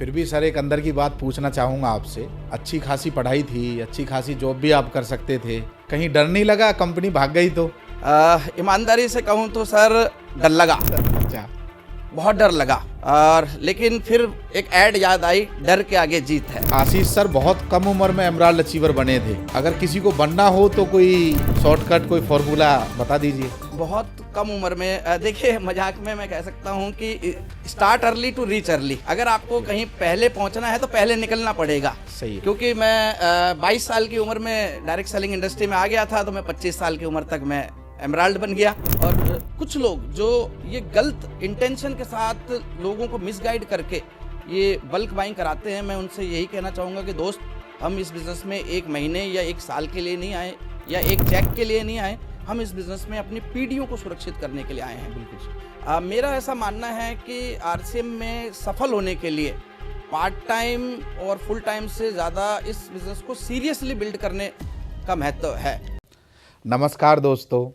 फिर भी सर एक अंदर की बात पूछना चाहूँगा आपसे। अच्छी खासी पढ़ाई थी, अच्छी खासी जॉब भी आप कर सकते थे, कहीं डर नहीं लगा कंपनी भाग गई तो? ईमानदारी से कहूँ तो सर डर लगा, अच्छा। बहुत डर लगा। और लेकिन फिर एक ऐड याद आई, डर के आगे जीत है। आशीष सर बहुत कम उम्र में एमराल्ड अचीवर बने थे। अगर किसी को बनना हो तो कोई शॉर्टकट, कोई फॉर्मूला बता दीजिए। बहुत कम उम्र में देखिए, मजाक में मैं कह सकता हूँ कि start early to reach early. अगर आपको कहीं पहले पहुँचना है तो पहले निकलना पड़ेगा। सही है। क्योंकि मैं 22 साल की उम्र में डायरेक्ट सेलिंग इंडस्ट्री में आ गया था, तो मैं 25 साल की उम्र तक मैं एमराल्ड बन गया। और कुछ लोग जो ये गलत इंटेंशन के साथ लोगों को मिसगाइड करके ये बल्क बाइंग कराते हैं, मैं उनसे यही कहना चाहूँगा कि दोस्त, हम इस बिज़नेस में 1 महीने या 1 साल के लिए नहीं आए या एक चेक के लिए नहीं आए। हम इस बिज़नेस में अपनी पीढ़ियों को सुरक्षित करने के लिए आए हैं। बिल्कुल। मेरा ऐसा मानना है कि आरसीएम में सफल होने के लिए पार्ट टाइम और फुल टाइम से ज़्यादा इस बिज़नेस को सीरियसली बिल्ड करने का महत्व है। नमस्कार दोस्तों,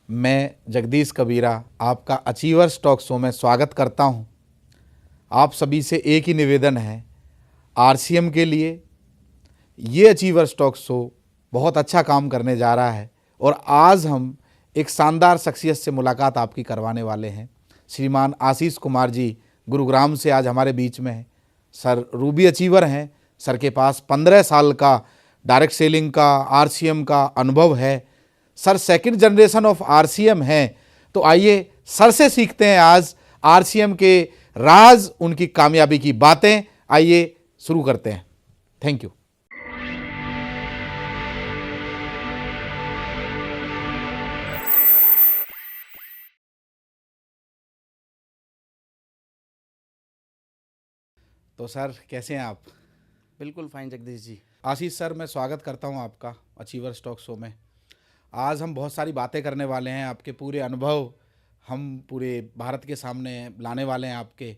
मैं जगदीश कबीरा आपका अचीवर्स टॉक शो में स्वागत करता हूं। आप सभी से एक ही निवेदन है, आरसीएम के लिए ये अचीवर्स टॉक शो बहुत अच्छा काम करने जा रहा है और आज हम एक शानदार शख्सियत से मुलाकात आपकी करवाने वाले हैं। श्रीमान आशीष कुमार जी गुरुग्राम से आज हमारे बीच में हैं। सर रूबी अचीवर हैं। सर के पास 15 साल का डायरेक्ट सेलिंग का, आरसीएम का अनुभव है। Sir second generation of RCM हैं। तो आइए सर से सीखते हैं आज आरसीएम के राज, उनकी कामयाबी की बातें। आइए शुरू करते हैं। Thank you. तो सर कैसे हैं आप? बिल्कुल फाइन जगदीश जी। आशीष सर, मैं स्वागत करता हूं आपका अचीवर्स टॉक शो में। आज हम बहुत सारी बातें करने वाले हैं, आपके पूरे अनुभव हम पूरे भारत के सामने लाने वाले हैं आपके।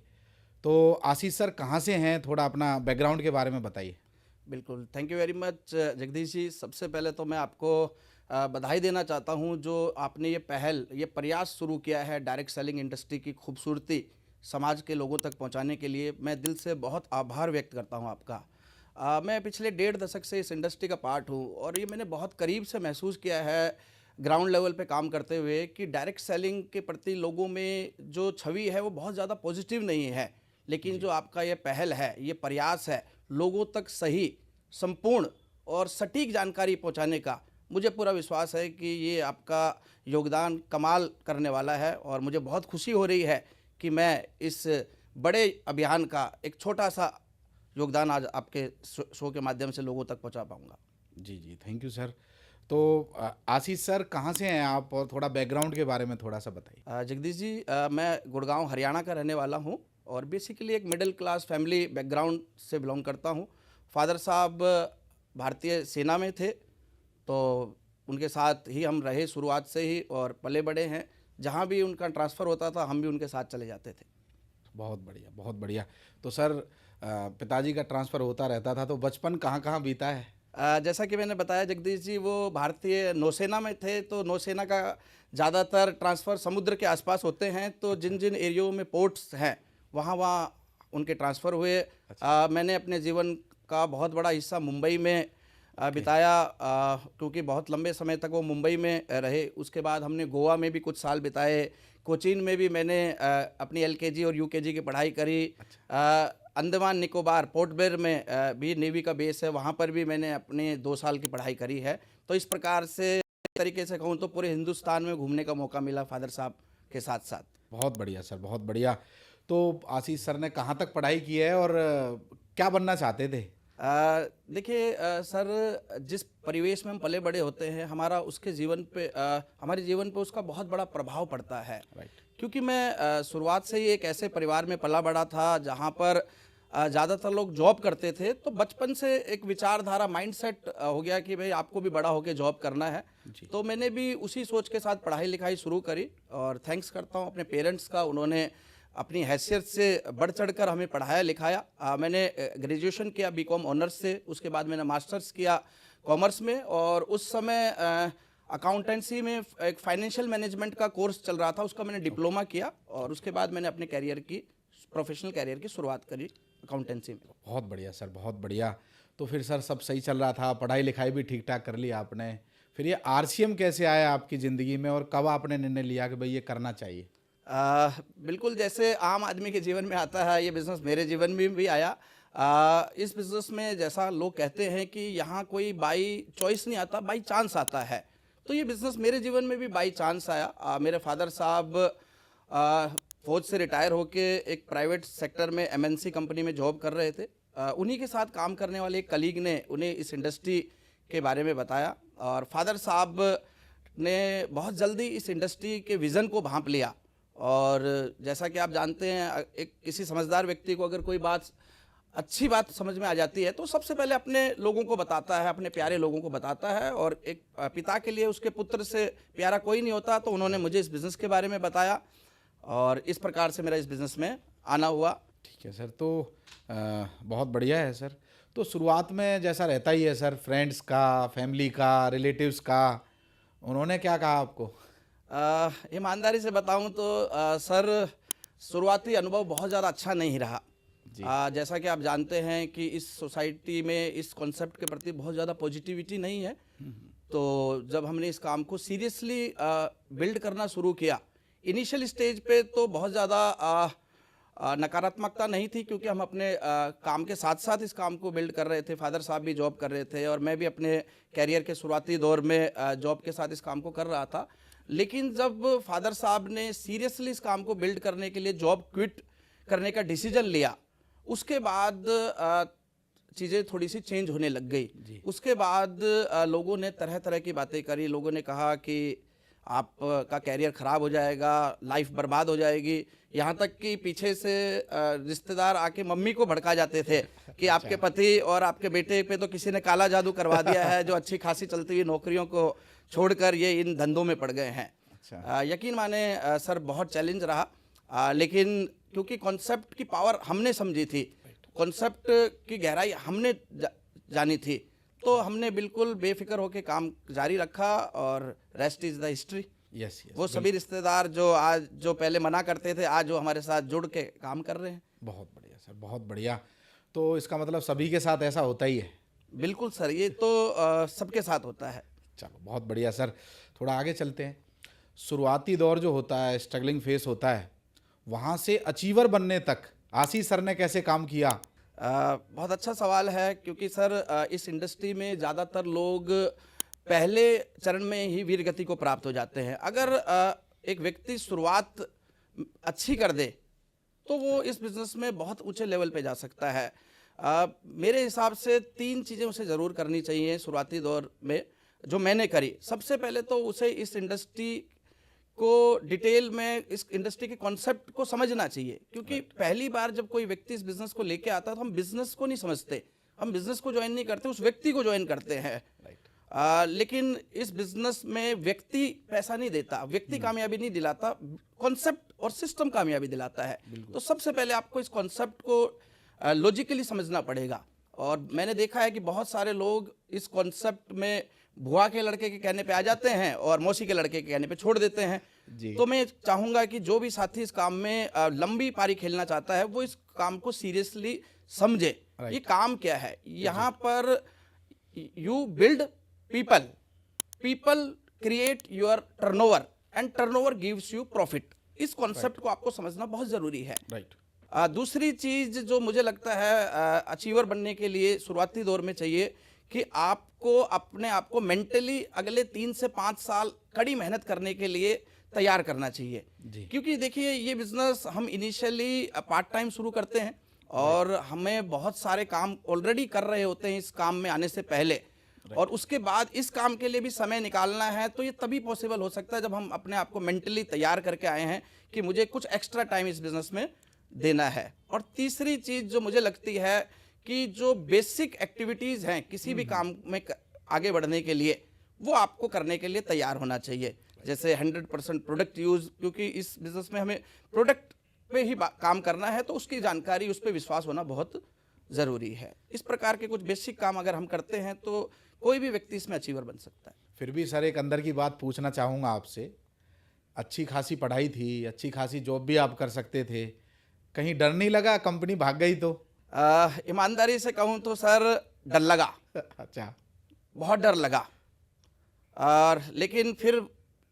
तो आशीष सर कहाँ से हैं, थोड़ा अपना बैकग्राउंड के बारे में बताइए। बिल्कुल, thank you very much Jagdish ji. सबसे पहले तो मैं आपको बधाई देना चाहता हूं, जो आपने ये पहल, ये प्रयास शुरू किया है डायरेक्ट सेलिंग इंडस्ट्री की खूबसूरती समाज के लोगों तक पहुंचाने के लिए। मैं दिल से बहुत आभार व्यक्त करता हूं आपका। मैं पिछले 1.5 दशक से इस इंडस्ट्री का पार्ट हूं और ये मैंने बहुत करीब से महसूस किया है ग्राउंड लेवल पे काम करते हुए कि डायरेक्ट सेलिंग के प्रति लोगों में जो छवि है वो बहुत ज़्यादा पॉजिटिव नहीं है। लेकिन जो आपका ये पहल है, ये प्रयास है लोगों तक सही, संपूर्ण और सटीक जानकारी पहुंचाने का, मुझे पूरा विश्वास है कि ये आपका योगदान कमाल करने वाला है। और मुझे बहुत खुशी हो रही है कि मैं इस बड़े अभियान का एक छोटा सा योगदान आज आपके शो के माध्यम से लोगों तक पहुंचा पाऊंगा। जी जी, थैंक यू सर। तो आशीष सर कहाँ से हैं आप, और थोड़ा बैकग्राउंड के बारे में थोड़ा सा बताइए। जगदीश जी, मैं गुड़गांव हरियाणा का रहने वाला हूं और बेसिकली एक मिडिल क्लास फैमिली बैकग्राउंड से बिलोंग करता हूं। फादर साहब भारतीय सेना में थे, तो उनके साथ ही हम रहे शुरुआत से ही और पले बड़े हैं। जहां भी उनका ट्रांसफ़र होता था हम भी उनके साथ चले जाते थे। बहुत बढ़िया, बहुत बढ़िया। तो सर पिताजी का ट्रांसफ़र होता रहता था, तो बचपन कहाँ कहाँ बीता है? जैसा कि मैंने बताया जगदीश जी, वो भारतीय नौसेना में थे, तो नौसेना का ज़्यादातर ट्रांसफ़र समुद्र के आसपास होते हैं। तो जिन जिन एरियो में पोर्ट्स हैं वहाँ वहाँ उनके ट्रांसफ़र हुए। मैंने अपने जीवन का बहुत बड़ा हिस्सा मुंबई में बिताया, क्योंकि बहुत लंबे समय तक वो मुंबई में रहे। उसके बाद हमने गोवा में भी कुछ साल बिताए। कोचीन में भी मैंने अपनी एलकेजी और यूकेजी की पढ़ाई करी। अंडमान निकोबार पोर्ट ब्लेयर में भी नेवी का बेस है, वहाँ पर भी मैंने अपने 2 साल की पढ़ाई करी है। तो इस प्रकार से तरीके से कहूँ तो पूरे हिंदुस्तान में घूमने का मौका मिला फादर साहब के साथ साथ। बहुत बढ़िया सर, बहुत बढ़िया। तो आशीष सर ने कहाँ तक पढ़ाई की है और क्या बनना चाहते थे? देखिए सर, जिस परिवेश में हम पले बड़े होते हैं, हमारा उसके जीवन पे हमारे जीवन पे उसका बहुत बड़ा प्रभाव पड़ता है। क्योंकि मैं शुरुआत से ही एक ऐसे परिवार में पला बड़ा था जहाँ पर ज़्यादातर लोग जॉब करते थे। तो बचपन से एक विचारधारा, माइंडसेट हो गया कि भाई आपको भी बड़ा होकर जॉब करना है। तो मैंने भी उसी सोच के साथ पढ़ाई लिखाई शुरू करी और थैंक्स करता हूँ अपने पेरेंट्स का, उन्होंने अपनी हैसियत से बढ़ चढ़कर हमें पढ़ाया लिखाया। मैंने ग्रेजुएशन किया बीकॉम ऑनर्स से, उसके बाद मैंने मास्टर्स किया कॉमर्स में। और उस समय अकाउंटेंसी में एक फाइनेंशियल मैनेजमेंट का कोर्स चल रहा था, उसका मैंने डिप्लोमा किया और उसके बाद मैंने अपने प्रोफेशनल कैरियर की शुरुआत करी अकाउंटेंसी में। बहुत बढ़िया सर, बहुत बढ़िया। तो फिर सर सब सही चल रहा था, पढ़ाई लिखाई भी ठीक ठाक कर ली आपने, फिर ये आरसीएम कैसे आया आपकी ज़िंदगी में और कब आपने निर्णय लिया कि भाई ये करना चाहिए? बिल्कुल जैसे आम आदमी के जीवन में आता है, ये बिज़नेस मेरे जीवन में भी आया। इस बिज़नेस में जैसा लोग कहते हैं कि यहाँ कोई बाई चॉइस नहीं आता, बाई चांस आता है। तो ये बिज़नेस मेरे जीवन में भी बाई चांस आया। मेरे फादर साहब फौज से रिटायर होके एक प्राइवेट सेक्टर में एमएनसी कंपनी में जॉब कर रहे थे। उन्हीं के साथ काम करने वाले एक कलीग ने उन्हें इस इंडस्ट्री के बारे में बताया और फादर साहब ने बहुत जल्दी इस इंडस्ट्री के विज़न को भांप लिया। और जैसा कि आप जानते हैं, एक किसी समझदार व्यक्ति को अगर कोई बात अच्छी बात समझ में आ जाती है तो सबसे पहले अपने लोगों को बताता है, अपने प्यारे लोगों को बताता है। और एक पिता के लिए उसके पुत्र से प्यारा कोई नहीं होता, तो उन्होंने मुझे इस बिज़नेस के बारे में बताया और इस प्रकार से मेरा इस बिज़नेस में आना हुआ। ठीक है सर, तो बहुत बढ़िया है सर। तो शुरुआत में जैसा रहता ही है सर, फ्रेंड्स का, फैमिली का, रिलेटिव्स का, उन्होंने क्या कहा आपको? ईमानदारी से बताऊं तो सर, शुरुआती अनुभव बहुत ज़्यादा अच्छा नहीं रहा। जैसा कि आप जानते हैं कि इस सोसाइटी में इस कॉन्सेप्ट के प्रति बहुत ज़्यादा पॉजिटिविटी नहीं है। तो जब हमने इस काम को सीरियसली बिल्ड करना शुरू किया, इनिशियल स्टेज पे तो बहुत ज़्यादा नकारात्मकता नहीं थी, क्योंकि हम अपने काम के साथ साथ इस काम को बिल्ड कर रहे थे। फादर साहब भी जॉब कर रहे थे और मैं भी अपने कैरियर के शुरुआती दौर में जॉब के साथ इस काम को कर रहा था। लेकिन जब फादर साहब ने सीरियसली इस काम को बिल्ड करने के लिए जॉब क्विट करने का डिसीजन लिया, उसके बाद चीज़ें थोड़ी सी चेंज होने लग गई। उसके बाद लोगों ने तरह तरह की बातें करी। लोगों ने कहा कि आपका कैरियर ख़राब हो जाएगा, लाइफ बर्बाद हो जाएगी। यहाँ तक कि पीछे से रिश्तेदार आके मम्मी को भड़का जाते थे कि आपके पति और आपके बेटे पे तो किसी ने काला जादू करवा दिया है, जो अच्छी खासी चलती हुई नौकरियों को छोड़कर ये इन धंधों में पड़ गए हैं। यकीन माने सर, बहुत चैलेंज रहा। लेकिन क्योंकि कॉन्सेप्ट की पावर हमने समझी थी, कॉन्सेप्ट की गहराई हमने जानी थी, तो हमने बिल्कुल बेफिक्र होकर काम जारी रखा और rest is the history. Yes, वो सभी रिश्तेदार जो पहले मना करते थे, आज वो हमारे साथ जुड़ के काम कर रहे हैं। बहुत बढ़िया सर, बहुत बढ़िया। तो इसका मतलब सभी के साथ ऐसा होता ही है? बिल्कुल सर, ये तो सबके साथ होता है। चलो बहुत बढ़िया सर, थोड़ा आगे चलते हैं। शुरुआती दौर जो होता है, स्ट्रगलिंग फेस होता है, वहाँ से अचीवर बनने तक आशीष सर ने कैसे काम किया? बहुत अच्छा सवाल है, क्योंकि सर इस इंडस्ट्री में ज़्यादातर लोग पहले चरण में ही वीर गति को प्राप्त हो जाते हैं। अगर एक व्यक्ति शुरुआत अच्छी कर दे तो वो इस बिज़नेस में बहुत ऊंचे लेवल पे जा सकता है। मेरे हिसाब से 3 चीज़ें उसे ज़रूर करनी चाहिए शुरुआती दौर में, जो मैंने करी। सबसे पहले तो उसे इस इंडस्ट्री को डिटेल में, इस इंडस्ट्री के कॉन्सेप्ट को समझना चाहिए। क्योंकि पहली बार जब कोई व्यक्ति इस बिज़नेस को लेके आता है तो हम बिज़नेस को नहीं समझते, हम बिज़नेस को ज्वाइन नहीं करते, उस व्यक्ति को ज्वाइन करते हैं। लेकिन इस बिज़नेस में व्यक्ति पैसा नहीं देता, व्यक्ति कामयाबी नहीं दिलाता, कॉन्सेप्ट और सिस्टम कामयाबी दिलाता है। तो सबसे पहले आपको इस कॉन्सेप्ट को लॉजिकली समझना पड़ेगा। और मैंने देखा है कि बहुत सारे लोग इस कॉन्सेप्ट में बुआ के लड़के के कहने पे आ जाते हैं और मौसी के लड़के के कहने पे छोड़ देते हैं। तो मैं चाहूँगा कि जो भी साथी इस काम में लंबी पारी खेलना चाहता है, वो इस काम को सीरियसली समझे। ये काम क्या है, यहाँ पर you build people, people create your turnover and turnover gives you profit. इस कॉन्सेप्ट को आपको समझना बहुत ज़रूरी है। दूसरी चीज़ जो मुझे लगता है अचीवर बनने के लिए शुरुआती दौर में चाहिए कि आपको अपने आप को मेंटली अगले 3 से 5 साल कड़ी मेहनत करने के लिए तैयार करना चाहिए। क्योंकि देखिए, ये बिज़नेस हम इनिशियली पार्ट टाइम शुरू करते हैं और हमें बहुत सारे काम ऑलरेडी कर रहे होते हैं इस काम में आने से पहले, और उसके बाद इस काम के लिए भी समय निकालना है। तो ये तभी पॉसिबल हो सकता है जब हम अपने आप को मेंटली तैयार करके आए हैं कि मुझे कुछ एक्स्ट्रा टाइम इस बिज़नेस में देना है। और तीसरी चीज़ जो मुझे लगती है कि जो बेसिक एक्टिविटीज़ हैं किसी भी काम में आगे बढ़ने के लिए, वो आपको करने के लिए तैयार होना चाहिए। जैसे 100% प्रोडक्ट यूज़, क्योंकि इस बिज़नेस में हमें प्रोडक्ट पे ही काम करना है, तो उसकी जानकारी, उस पर विश्वास होना बहुत ज़रूरी है। इस प्रकार के कुछ बेसिक काम अगर हम करते हैं तो कोई भी व्यक्ति इसमें अचीवर बन सकता है। फिर भी सर एक अंदर की बात पूछना चाहूँगा आपसे। अच्छी खासी पढ़ाई थी, अच्छी खासी जॉब भी आप कर सकते थे, कहीं डर नहीं लगा कंपनी भाग गई तो? ईमानदारी से कहूँ तो सर डर लगा, अच्छा। बहुत डर लगा। और लेकिन फिर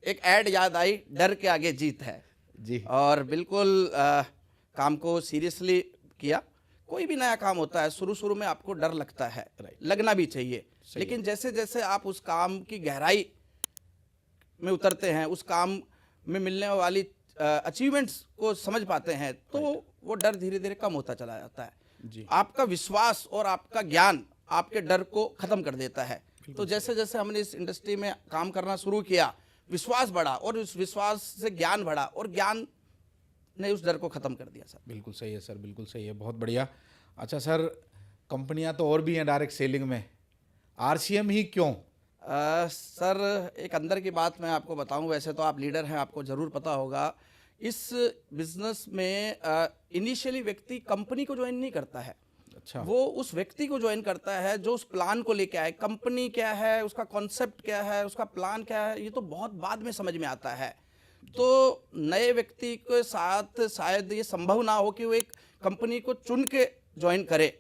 एक ऐड याद आई, डर के आगे जीत है। जी। और बिल्कुल काम को सीरियसली किया। कोई भी नया काम होता है, शुरू शुरू में आपको डर लगता है, लगना भी चाहिए। लेकिन जैसे जैसे आप उस काम की गहराई में उतरते हैं, उस काम में मिलने वाली अचीवमेंट्स को समझ पाते हैं, तो वो डर धीरे धीरे कम होता चला जाता है। जी। आपका विश्वास और आपका ज्ञान आपके डर को खत्म कर देता है। तो जैसे जैसे हमने इस इंडस्ट्री में काम करना शुरू किया, विश्वास बढ़ा और उस विश्वास से ज्ञान बढ़ा और ज्ञान ने उस डर को खत्म कर दिया सर। बिल्कुल सही है सर, बिल्कुल सही है, बहुत बढ़िया। अच्छा सर, कंपनियां तो और भी हैं डायरेक्ट सेलिंग में, आरसीएम ही क्यों? सर एक अंदर की बात मैं आपको बताऊं, वैसे तो आप लीडर हैं, आपको ज़रूर पता होगा। इस बिजनेस में इनिशियली व्यक्ति कंपनी को ज्वाइन नहीं करता है। अच्छा। वो उस व्यक्ति को ज्वाइन करता है जो उस प्लान को लेके आए। कंपनी क्या है, उसका कॉन्सेप्ट क्या है, उसका प्लान क्या है, ये तो बहुत बाद में समझ में आता है। तो नए व्यक्ति के साथ शायद ये संभव ना हो कि वो एक कंपनी को चुन के ज्वाइन करे,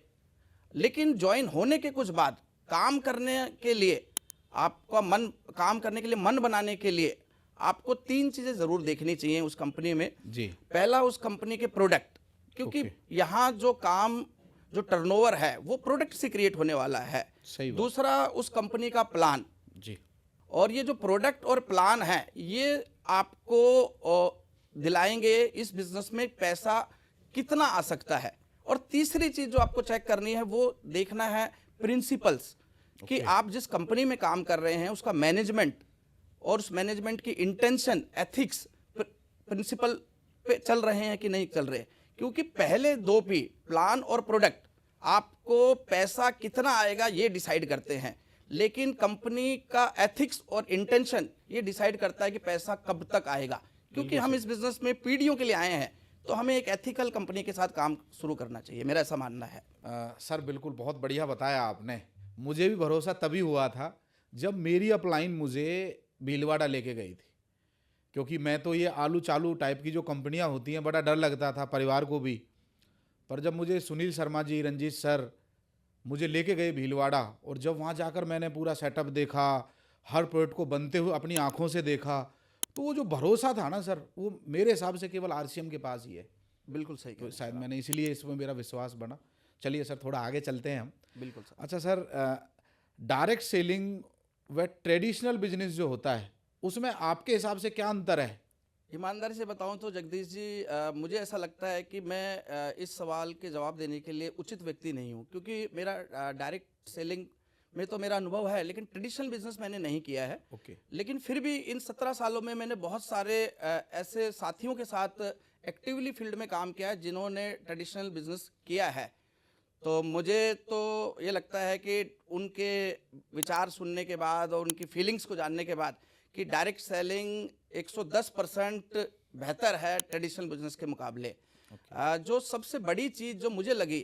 लेकिन ज्वाइन होने के कुछ बाद काम करने के लिए आपका मन, काम करने के लिए मन बनाने के लिए आपको 3 चीज़ें ज़रूर देखनी चाहिए उस कंपनी में। जी। पहला, उस कंपनी के प्रोडक्ट, क्योंकि यहाँ जो काम, जो टर्नओवर है वो प्रोडक्ट से क्रिएट होने वाला है। सही बात। दूसरा, उस कंपनी का प्लान। जी। और ये जो प्रोडक्ट और प्लान है, ये आपको दिलाएंगे इस बिजनेस में पैसा कितना आ सकता है। और तीसरी चीज जो आपको चेक करनी है, वो देखना है प्रिंसिपल्स, कि आप जिस कंपनी में काम कर रहे हैं उसका मैनेजमेंट और उस मैनेजमेंट की इंटेंशन, एथिक्स, प्रिंसिपल पे चल रहे हैं कि नहीं चल रहे। क्योंकि पहले 2 P, प्लान और प्रोडक्ट, आपको पैसा कितना आएगा ये डिसाइड करते हैं, लेकिन कंपनी का एथिक्स और इंटेंशन ये डिसाइड करता है कि पैसा कब तक आएगा। क्योंकि हम इस बिजनेस में पीढ़ियों के लिए आए हैं, तो हमें एक एथिकल कंपनी के साथ काम शुरू करना चाहिए, मेरा ऐसा मानना है। सर बिल्कुल बहुत बढ़िया बताया आपने। मुझे भी भरोसा तभी हुआ था जब मेरी अपलाइन मुझे भीलवाड़ा लेके गई थी, क्योंकि मैं तो ये आलू चालू टाइप की जो कंपनियां होती हैं, बड़ा डर लगता था परिवार को भी। पर जब मुझे सुनील शर्मा जी, रंजीत सर मुझे लेके गए भीलवाड़ा, और जब वहाँ जाकर मैंने पूरा सेटअप देखा, हर प्रोडक्ट को बनते हुए अपनी आंखों से देखा, तो वो जो भरोसा था ना सर, वो मेरे हिसाब से केवल आरसीएम के पास ही है। बिल्कुल सही कह रहे तो हैं शायद सर मैंने इसीलिए इसमें मेरा विश्वास बना। चलिए सर, थोड़ा आगे चलते हैं हम। आप। बिल्कुल सर। अच्छा सर, डायरेक्ट सेलिंग व ट्रेडिशनल बिजनेस जो होता है, उसमें आपके हिसाब से क्या अंतर है? ईमानदारी से बताऊं तो जगदीश जी, मुझे ऐसा लगता है कि मैं इस सवाल के जवाब देने के लिए उचित व्यक्ति नहीं हूं, क्योंकि मेरा डायरेक्ट सेलिंग में तो मेरा अनुभव है, लेकिन ट्रेडिशनल बिजनेस मैंने नहीं किया है। ओके। लेकिन फिर भी इन 17 सालों में मैंने बहुत सारे ऐसे साथियों के साथ एक्टिवली फील्ड में काम किया है जिन्होंने ट्रेडिशनल बिजनेस किया है। तो मुझे तो ये लगता है कि उनके विचार सुनने के बाद और उनकी फीलिंग्स को जानने के बाद कि डायरेक्ट सेलिंग 110% बेहतर है ट्रेडिशनल बिजनेस के मुकाबले। जो सबसे बड़ी चीज़ जो मुझे लगी,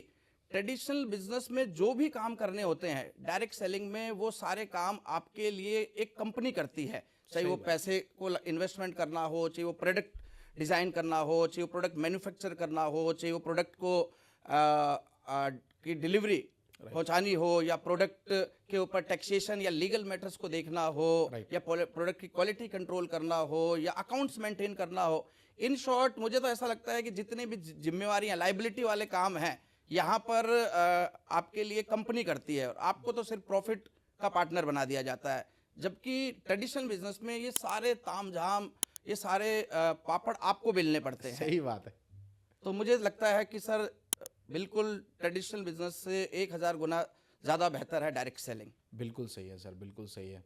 ट्रेडिशनल बिजनेस में जो भी काम करने होते हैं, डायरेक्ट सेलिंग में वो सारे काम आपके लिए एक कंपनी करती है। चाहे वो पैसे को इन्वेस्टमेंट करना हो, चाहे वो प्रोडक्ट डिज़ाइन करना हो, चाहे वो प्रोडक्ट मैन्युफैक्चर करना हो, चाहे वो प्रोडक्ट को की डिलीवरी पहुंचानी हो, या प्रोडक्ट के ऊपर टैक्सेशन या लीगल मैटर्स को देखना हो, या प्रोडक्ट की क्वालिटी कंट्रोल करना हो, या अकाउंट्स मेंटेन करना हो। इन शॉर्ट, मुझे तो ऐसा लगता है कि जितने भी जिम्मेवारियां, लाइबिलिटी वाले काम हैं, यहाँ पर आपके लिए कंपनी करती है, और आपको तो सिर्फ प्रॉफिट का पार्टनर बना दिया जाता है। जबकि ट्रेडिशनल बिजनेस में ये सारे तामझाम, ये सारे पापड़ आपको बेलने पड़ते हैं। सही बात है। तो मुझे लगता है कि सर बिल्कुल ट्रेडिशनल बिजनेस से 1000 गुना ज़्यादा बेहतर है डायरेक्ट सेलिंग। बिल्कुल सही है सर, बिल्कुल सही है।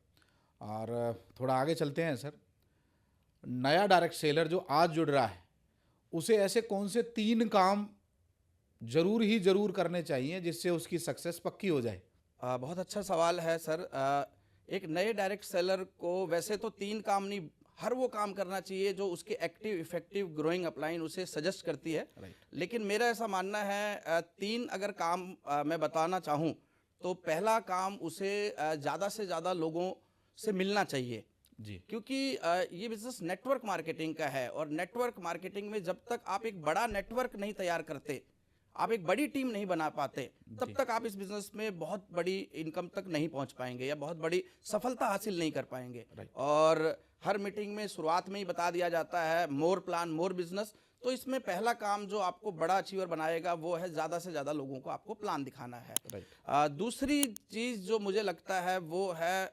और थोड़ा आगे चलते हैं सर। नया डायरेक्ट सेलर जो आज जुड़ रहा है, उसे ऐसे कौन से 3 काम जरूर करने चाहिए जिससे उसकी सक्सेस पक्की हो जाए? बहुत अच्छा सवाल है सर। एक नए डायरेक्ट सेलर को वैसे तो 3 काम नहीं, हर वो काम करना चाहिए जो उसके एक्टिव, इफेक्टिव, ग्रोइंग अपलाइन उसे सजेस्ट करती है। लेकिन मेरा ऐसा मानना है, 3 अगर काम मैं बताना चाहूँ, तो पहला काम उसे ज़्यादा से ज़्यादा लोगों से मिलना चाहिए जी। क्योंकि ये बिजनेस नेटवर्क मार्केटिंग का है, और नेटवर्क मार्केटिंग में जब तक आप एक बड़ा नेटवर्क नहीं तैयार करते, आप एक बड़ी टीम नहीं बना पाते, तब तक आप इस बिजनेस में बहुत बड़ी इनकम तक नहीं पहुंच पाएंगे या बहुत बड़ी सफलता हासिल नहीं कर पाएंगे। और हर मीटिंग में शुरुआत में ही बता दिया जाता है मोर प्लान मोर बिजनेस। तो इसमें पहला काम जो आपको बड़ा अचीवर बनाएगा वो है ज़्यादा से ज़्यादा लोगों को आपको प्लान दिखाना है। दूसरी चीज़ जो मुझे लगता है वो है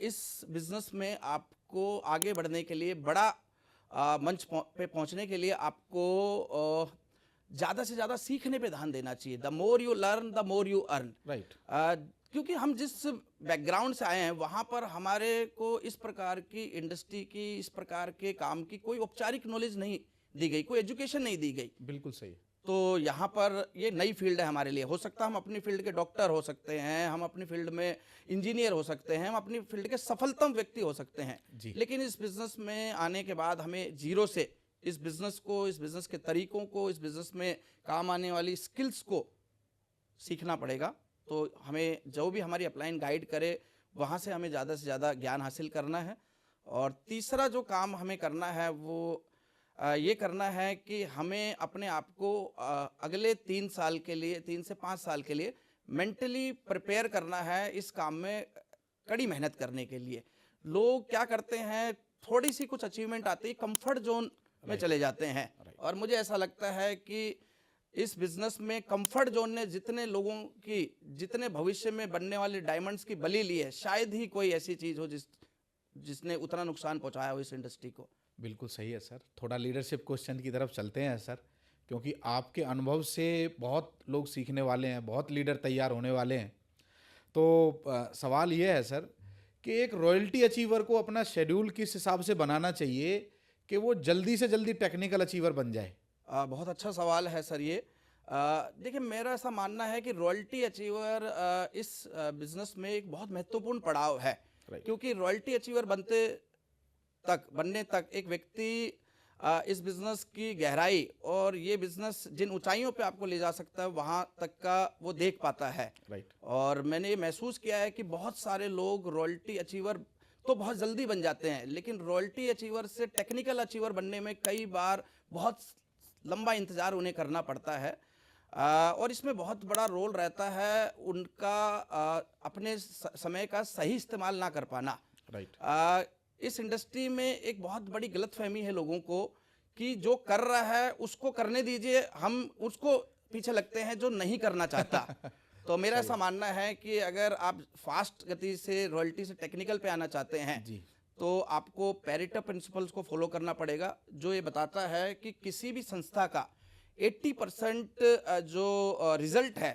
इस बिजनेस में आपको आगे बढ़ने के लिए बड़ा मंच पे पहुंचने के लिए आपको ज़्यादा से ज़्यादा सीखने पे ध्यान देना चाहिए। The more you learn the more earn earn. Right. क्योंकि हम जिस बैकग्राउंड से आए हैं वहाँ पर हमारे को इस प्रकार की इंडस्ट्री की, इस प्रकार के काम की कोई औपचारिक नॉलेज नहीं दी गई, कोई एजुकेशन नहीं दी गई। बिल्कुल सही। तो यहाँ पर ये नई फील्ड है हमारे लिए। हो सकता है हम अपनी फील्ड के डॉक्टर हो सकते हैं, हम अपनी फील्ड में इंजीनियर हो सकते हैं, हम अपनी फील्ड के सफलतम व्यक्ति हो सकते हैं, लेकिन इस बिजनेस में आने के बाद हमें जीरो से इस बिजनेस को, इस बिजनेस के तरीकों को, इस बिजनेस में काम आने वाली स्किल्स को सीखना पड़ेगा। तो हमें जो भी हमारी अपलाइन गाइड करे वहाँ से हमें ज़्यादा से ज़्यादा ज्ञान हासिल करना है। और तीसरा जो काम हमें करना है वो ये करना है कि हमें अपने आप को अगले 3 साल के लिए, 3 से 5 साल के लिए मेंटली प्रिपेयर करना है इस काम में कड़ी मेहनत करने के लिए। लोग क्या करते हैं, थोड़ी सी कुछ अचीवमेंट आती है कंफर्ट जोन में चले जाते हैं। और मुझे ऐसा लगता है कि इस बिजनेस में कंफर्ट जोन ने जितने लोगों की, जितने भविष्य में बनने वाले डायमंड्स की बलि ली है, शायद ही कोई ऐसी चीज हो जिसने उतना नुकसान पहुंचाया हो इस इंडस्ट्री को। बिल्कुल सही है सर। थोड़ा लीडरशिप क्वेश्चन की तरफ चलते हैं सर, क्योंकि आपके अनुभव से बहुत लोग सीखने वाले हैं, बहुत लीडर तैयार होने वाले हैं। तो सवाल ये है सर कि एक रॉयल्टी अचीवर को अपना शेड्यूल किस हिसाब से बनाना चाहिए कि वो जल्दी से जल्दी टेक्निकल अचीवर बन जाए? बहुत अच्छा सवाल है सर ये। देखिए, मेरा ऐसा मानना है कि रॉयल्टी अचीवर इस बिजनेस में एक बहुत महत्वपूर्ण पड़ाव है। क्योंकि रॉयल्टी अचीवर बनने तक एक व्यक्ति इस बिजनेस की गहराई और ये बिजनेस जिन ऊंचाइयों पे आपको ले जा सकता है वहाँ तक का वो देख पाता है। और मैंने ये महसूस किया है कि बहुत सारे लोग रॉयल्टी अचीवर तो बहुत जल्दी बन जाते हैं, लेकिन रॉयल्टी अचीवर से टेक्निकल अचीवर बनने में कई बार बहुत लंबा इंतजार उन्हें करना पड़ता है। और इसमें बहुत बड़ा रोल रहता है उनका अपने समय का सही इस्तेमाल ना कर पाना। इस इंडस्ट्री में एक बहुत बड़ी गलतफहमी है लोगों को कि जो कर रहा है उसको करने दीजिए, हम उसको पीछे लगते हैं जो नहीं करना चाहता। तो मेरा ऐसा मानना है कि अगर आप फास्ट गति से रॉयल्टी से टेक्निकल पे आना चाहते हैं तो आपको पैरेटो प्रिंसिपल्स को फॉलो करना पड़ेगा, जो ये बताता है कि किसी भी संस्था का 80% जो रिजल्ट है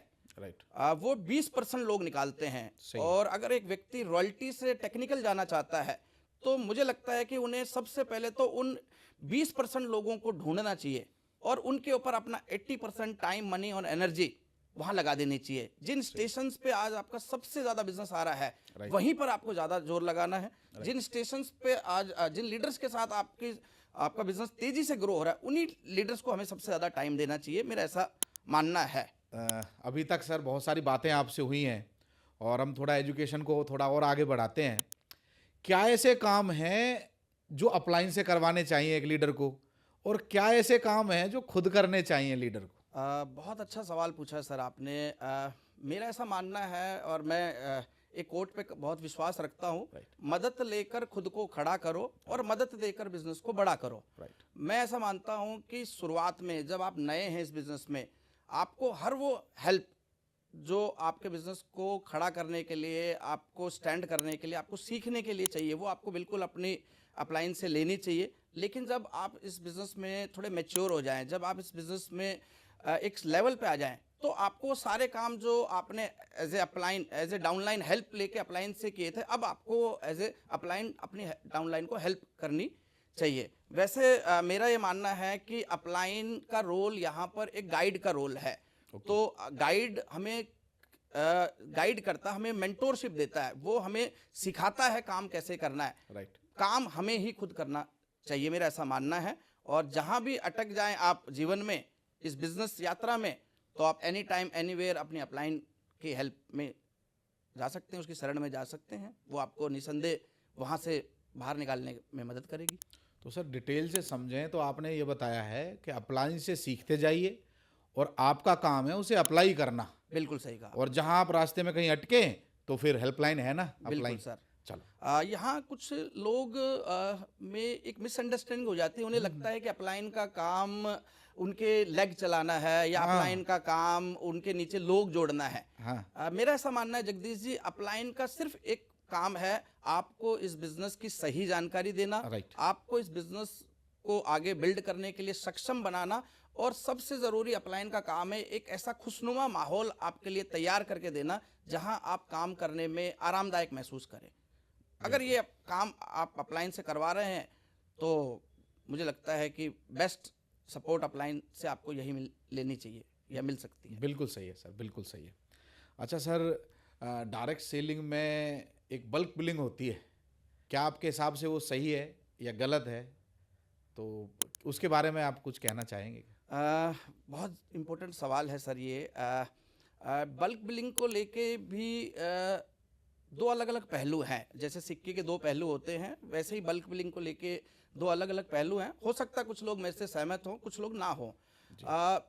वो 20% लोग निकालते हैं। और अगर एक व्यक्ति रॉयल्टी से टेक्निकल जाना चाहता है तो मुझे लगता है कि उन्हें सबसे पहले तो उन 20% लोगों को ढूंढना चाहिए और उनके ऊपर अपना 80% टाइम, मनी और एनर्जी वहां लगा देनी चाहिए। जिन स्टेशंस पे आज आपका सबसे ज्यादा बिजनेस आ रहा है वहीं पर आपको ज्यादा जोर लगाना है। जिन स्टेशंस पे आज जिन लीडर्स के साथ आपका बिजनेस तेजी से ग्रो हो रहा है उन्हीं लीडर्स को हमें सबसे ज्यादा टाइम देना चाहिए, मेरा ऐसा मानना है। अभी तक सर बहुत सारी बातें आपसे हुई हैं और हम थोड़ा एजुकेशन को थोड़ा और आगे बढ़ाते हैं। क्या ऐसे काम हैं जो अपलाइन से करवाने चाहिए एक लीडर को, और क्या ऐसे काम हैं जो खुद करने चाहिए लीडर को? बहुत अच्छा सवाल पूछा सर आपने। मेरा ऐसा मानना है और मैं एक कोट पे बहुत विश्वास रखता हूँ, मदद लेकर खुद को खड़ा करो और मदद देकर बिजनेस को बड़ा करो। मैं ऐसा मानता हूँ कि शुरुआत में जब आप नए हैं इस बिजनेस में, आपको हर वो हेल्प जो आपके बिजनेस को खड़ा करने के लिए, आपको स्टैंड करने के लिए, आपको सीखने के लिए चाहिए, वो आपको बिल्कुल अपनी अपलाइन से लेनी चाहिए। लेकिन जब आप इस बिजनेस में थोड़े मैच्योर हो जाएं, जब आप इस बिजनेस में एक लेवल पे आ जाएं, तो आपको सारे काम जो आपने एज ए डाउनलाइन हेल्प लेके अपलाइन से किए थे, अब आपको एज ए अपलाइन अपनी डाउनलाइन को हेल्प करनी चाहिए। वैसे मेरा ये मानना है कि अपलाइन का रोल यहाँ पर एक गाइड का रोल है। तो गाइड हमें गाइड करता, हमें मेंटोरशिप देता है, वो हमें सिखाता है काम कैसे करना है। काम हमें ही खुद करना चाहिए, मेरा ऐसा मानना है। और जहां भी अटक जाएं आप जीवन में, इस बिजनेस यात्रा में, तो आप एनी टाइम एनीवेयर अपनी अपलाइन की हेल्प में जा सकते हैं, उसकी शरण में जा सकते हैं। वो आपको निसंदेह वहां से बाहर निकालने में मदद करेगी। तो सर डिटेल से समझें तो आपने ये बताया है कि अपलाइन से सीखते जाइए और आपका काम है उसे अप्लाई करना। बिल्कुल सही कहा। और जहां आप रास्ते में कहीं अटके तो फिर हेल्पलाइन है ना, बिल्कुल अप्लाई। सर। चलो। यहाँ कुछ लोग में एक मिसअंडरस्टैंडिंग हो जाती है, उन्हें लगता है कि अपलाइन का काम उनके लेग चलाना है या हाँ। अपलाइन का काम उनके नीचे लोग जोड़ना है। हाँ। मेरा ऐसा मानना है जगदीश जी, अपलाइन का सिर्फ एक काम है, आपको इस बिजनेस की सही जानकारी देना, राइट। आपको इस बिजनेस को आगे बिल्ड करने के लिए सक्षम बनाना, और सबसे ज़रूरी अपलाइन का काम है एक ऐसा खुशनुमा माहौल आपके लिए तैयार करके देना जहां आप काम करने में आरामदायक महसूस करें। अगर ये काम आप अपलाइन से करवा रहे हैं तो मुझे लगता है कि बेस्ट सपोर्ट अपलाइन से आपको यही लेनी चाहिए या मिल सकती है। बिल्कुल सही है सर, बिल्कुल सही है। अच्छा सर, डायरेक्ट सेलिंग में एक बल्क बिलिंग होती है, क्या आपके हिसाब से वो सही है या गलत है? तो उसके बारे में आप कुछ कहना चाहेंगे? बहुत इम्पोर्टेंट सवाल है सर ये। बल्क बिलिंग को लेके भी दो अलग अलग पहलू हैं। जैसे सिक्के के दो पहलू होते हैं, वैसे ही बल्क बिलिंग को लेके दो अलग अलग पहलू हैं। हो सकता है कुछ लोग मेरे से सहमत हों, कुछ लोग ना हों।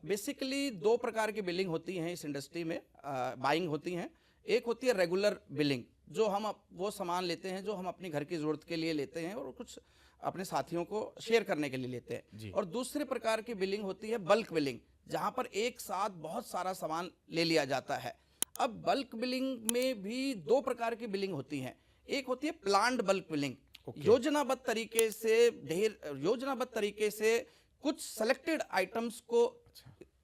बेसिकली दो प्रकार की बिलिंग होती हैं इस इंडस्ट्री में, बाइंग होती हैं। एक होती है रेगुलर बिलिंग, जो हम वो सामान लेते हैं जो हम अपनी घर की ज़रूरत के लिए लेते हैं और कुछ अपने साथियों को शेयर करने के लिए लेते हैं। और दूसरे प्रकार की बिलिंग होती है बल्क बिलिंग, जहां पर एक साथ बहुत सारा सामान ले लिया जाता है। अब बल्क बिलिंग में भी दो प्रकार की बिलिंग होती हैं। एक होती है प्लान्ड बल्क बिलिंग, योजनाबद्ध तरीके से कुछ सेलेक्टेड आइटम्स को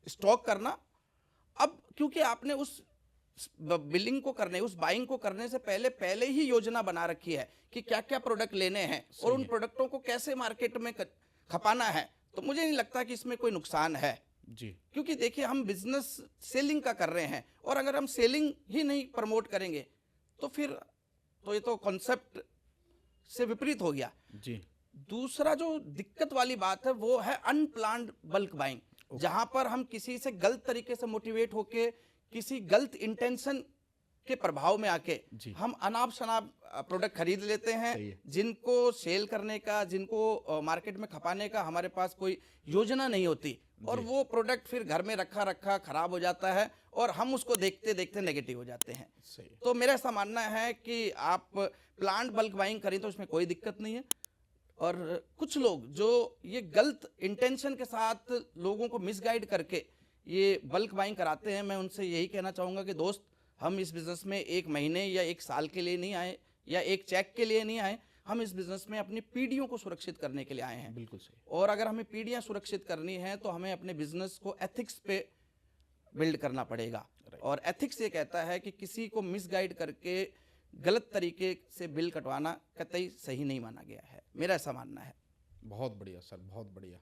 स्टॉक करना। अब क्योंकि आपने उस बिलिंग को करने, उस बाइंग को करने से पहले ही योजना बना रखी है कि क्या क्या प्रोडक्ट लेने हैं और उन प्रोडक्टों को कैसे मार्केट में खपाना है, तो मुझे नहीं लगता कि इसमें कोई नुकसान है जी। क्योंकि देखिए हम बिजनेस सेलिंग का कर रहे हैं और अगर हम सेलिंग ही नहीं प्रमोट करेंगे तो फिर तो ये तो कॉन्सेप्ट से विपरीत हो गया जी। दूसरा जो दिक्कत वाली बात है वो है अनप्लान्ड बल्क बाइंग, जहां पर हम किसी से गलत तरीके से मोटिवेट होके, किसी गलत इंटेंशन के प्रभाव में आके हम अनाप शनाप प्रोडक्ट खरीद लेते हैं, जिनको सेल करने का, जिनको मार्केट में खपाने का हमारे पास कोई योजना नहीं होती और वो प्रोडक्ट फिर घर में रखा रखा खराब हो जाता है और हम उसको देखते देखते नेगेटिव हो जाते हैं। तो मेरा ऐसा मानना है कि आप प्लांट बल्क बाइंग करें तो इसमें कोई दिक्कत नहीं है। और कुछ लोग जो ये गलत इंटेंशन के साथ लोगों को मिसगाइड करके ये बल्क बाइंग कराते हैं, मैं उनसे यही कहना चाहूँगा कि दोस्त, हम इस बिज़नेस में एक महीने या एक साल के लिए नहीं आए या एक चेक के लिए नहीं आए, हम इस बिज़नेस में अपनी पीढ़ियों को सुरक्षित करने के लिए आए हैं। बिल्कुल सही। और अगर हमें पीढ़ियाँ सुरक्षित करनी है तो हमें अपने बिज़नेस को एथिक्स पे बिल्ड करना पड़ेगा। और एथिक्स ये कहता है कि किसी को मिसगाइड करके गलत तरीके से बिल कटवाना कतई सही नहीं माना गया है, मेरा ऐसा मानना है। बहुत बढ़िया सर, बहुत बढ़िया।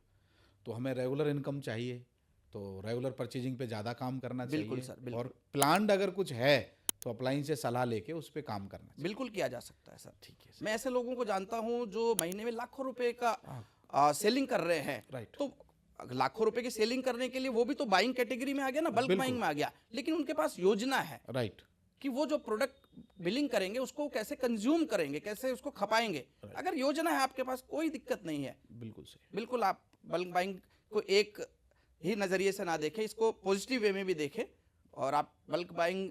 तो हमें रेगुलर इनकम चाहिए तो रेगुलर परचेजिंग पे ज़्यादा काम करना चाहिए। बिल्कुल सर, बिल्कुल। और प्लान्ड अगर कुछ है तो अपलाइन से सलाह लेके उस पर काम करना चाहिए। बिल्कुल किया जा सकता है सर। ठीक है। मैं ऐसे लोगों को जानता हूं जो महीने में लाखों रुपए का सेलिंग कर रहे हैं। राइट। तो लाखों रुपए की सेलिंग करने के लिए वो भी तो बाइंग कैटेगरी में आ गया ना, बल्क बाइंग में आ गया, लेकिन उनके पास योजना है। राइट। कि वो जो प्रोडक्ट बिलिंग करेंगे उसको कैसे कंज्यूम करेंगे, कैसे उसको खपाएंगे। अगर योजना है आपके पास, कोई दिक्कत नहीं है। बिल्कुल सही। बिल्कुल आप बल्क बाइंग को एक ही नज़रिए से ना देखें, इसको पॉजिटिव वे में भी देखें और आप बल्क बाइंग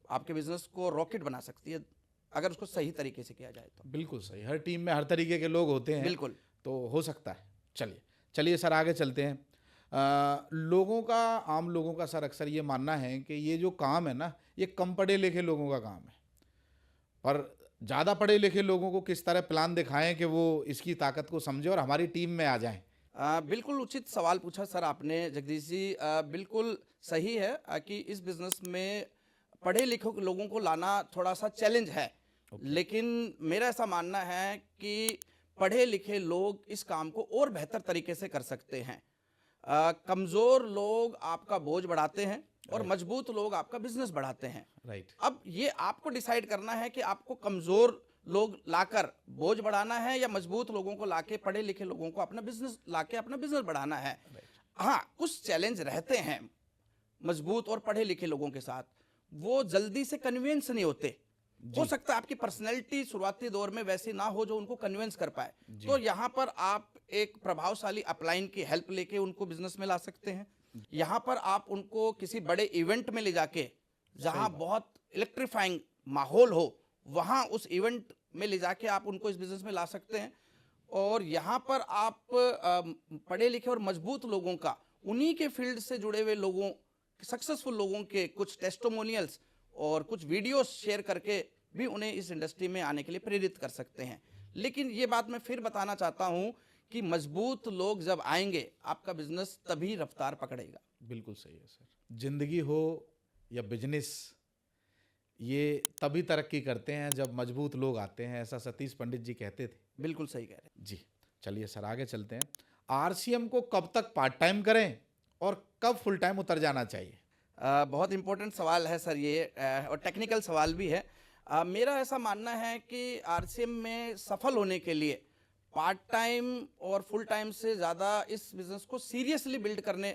आपके बिजनेस को रॉकेट बना सकती है अगर उसको सही तरीके से किया जाए तो। बिल्कुल सही। हर टीम में हर तरीके के लोग होते हैं। बिल्कुल। तो हो सकता है। चलिए सर, आगे चलते हैं। लोगों का, आम लोगों का सर अक्सर ये मानना है कि ये जो काम है ना, ये कम पढ़े लिखे लोगों का काम है, पर ज़्यादा पढ़े लिखे लोगों को किस तरह प्लान दिखाएं कि वो इसकी ताकत को समझे और हमारी टीम में आ जाएं। बिल्कुल उचित सवाल पूछा सर आपने जगदीश जी। बिल्कुल सही है कि इस बिज़नेस में पढ़े लिखे लोगों को लाना थोड़ा सा चैलेंज है। लेकिन मेरा ऐसा मानना है कि पढ़े लिखे लोग इस काम को और बेहतर तरीके से कर सकते हैं। कमज़ोर लोग आपका बोझ बढ़ाते हैं और मजबूत लोग आपका बिजनेस बढ़ाते हैं। राइट। अब ये आपको डिसाइड करना है कि आपको कमज़ोर लोग लाकर बोझ बढ़ाना है या मजबूत लोगों को लाके, पढ़े लिखे लोगों को अपना बिजनेस लाके अपना बिजनेस बढ़ाना है। हाँ, कुछ चैलेंज रहते हैं मजबूत और पढ़े लिखे लोगों के साथ, वो जल्दी से कन्विंस नहीं होते। हो सकता है आपकी पर्सनैलिटी शुरुआती दौर में वैसी ना हो जो उनको कन्विंस कर पाए, तो यहाँ पर आप एक प्रभावशाली अपलाइन की हेल्प लेके उनको बिजनेस में ला सकते हैं। यहाँ पर आप उनको किसी बड़े इवेंट में ले जाके, जहाँ बहुत इलेक्ट्रीफाइंग माहौल हो, वहाँ उस इवेंट में ले जाके आप उनको इस बिजनेस में ला सकते हैं। और यहाँ पर आप पढ़े लिखे और मजबूत लोगों का, उन्हीं के फील्ड से जुड़े हुए लोगों, सक्सेसफुल लोगों के कुछ टेस्टिमोनियल्स और कुछ वीडियोस शेयर करके भी उन्हें इस इंडस्ट्री में आने के लिए प्रेरित कर सकते हैं। लेकिन ये बात मैं फिर बताना चाहता हूँ कि मजबूत लोग जब आएंगे, आपका बिजनेस तभी रफ्तार पकड़ेगा। बिल्कुल सही है सर। जिंदगी हो या बिजनेस, ये तभी तरक्की करते हैं जब मजबूत लोग आते हैं, ऐसा सतीश पंडित जी कहते थे। बिल्कुल सही कह रहे हैं जी। चलिए सर, आगे चलते हैं। आरसीएम को कब तक पार्ट टाइम करें और कब फुल टाइम उतर जाना चाहिए? बहुत इंपॉर्टेंट सवाल है सर ये, और टेक्निकल सवाल भी है। मेरा ऐसा मानना है कि आरसीएम में सफल होने के लिए पार्ट टाइम और फुल टाइम से ज़्यादा इस बिज़नेस को सीरियसली बिल्ड करने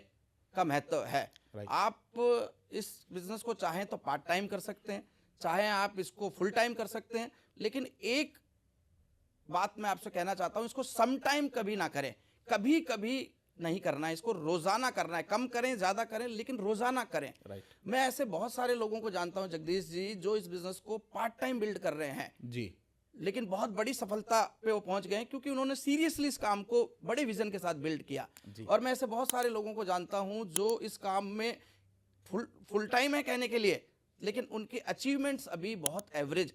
का महत्व है। Right. आप इस बिज़नेस को चाहें तो पार्ट टाइम कर सकते हैं, चाहे आप इसको फुल टाइम कर सकते हैं, लेकिन एक बात मैं आपसे कहना चाहता हूं, इसको सम टाइम कभी ना करें, कभी कभी नहीं करना है, इसको रोजाना करना है। कम करें, ज्यादा करें, लेकिन रोजाना करें। Right. मैं ऐसे बहुत सारे लोगों को जानता हूं जगदीश जी, जो इस बिजनेस को पार्ट टाइम बिल्ड कर रहे हैं जी, लेकिन बहुत बड़ी सफलता पे वो पहुंच गए हैं, क्योंकि उन्होंने सीरियसली इस काम को बड़े विजन के साथ बिल्ड किया। और मैं ऐसे बहुत सारे लोगों को जानता हूं जो इस काम में फुल टाइम है कहने के लिए, लेकिन उनकी अचीवमेंट्स अभी बहुत एवरेज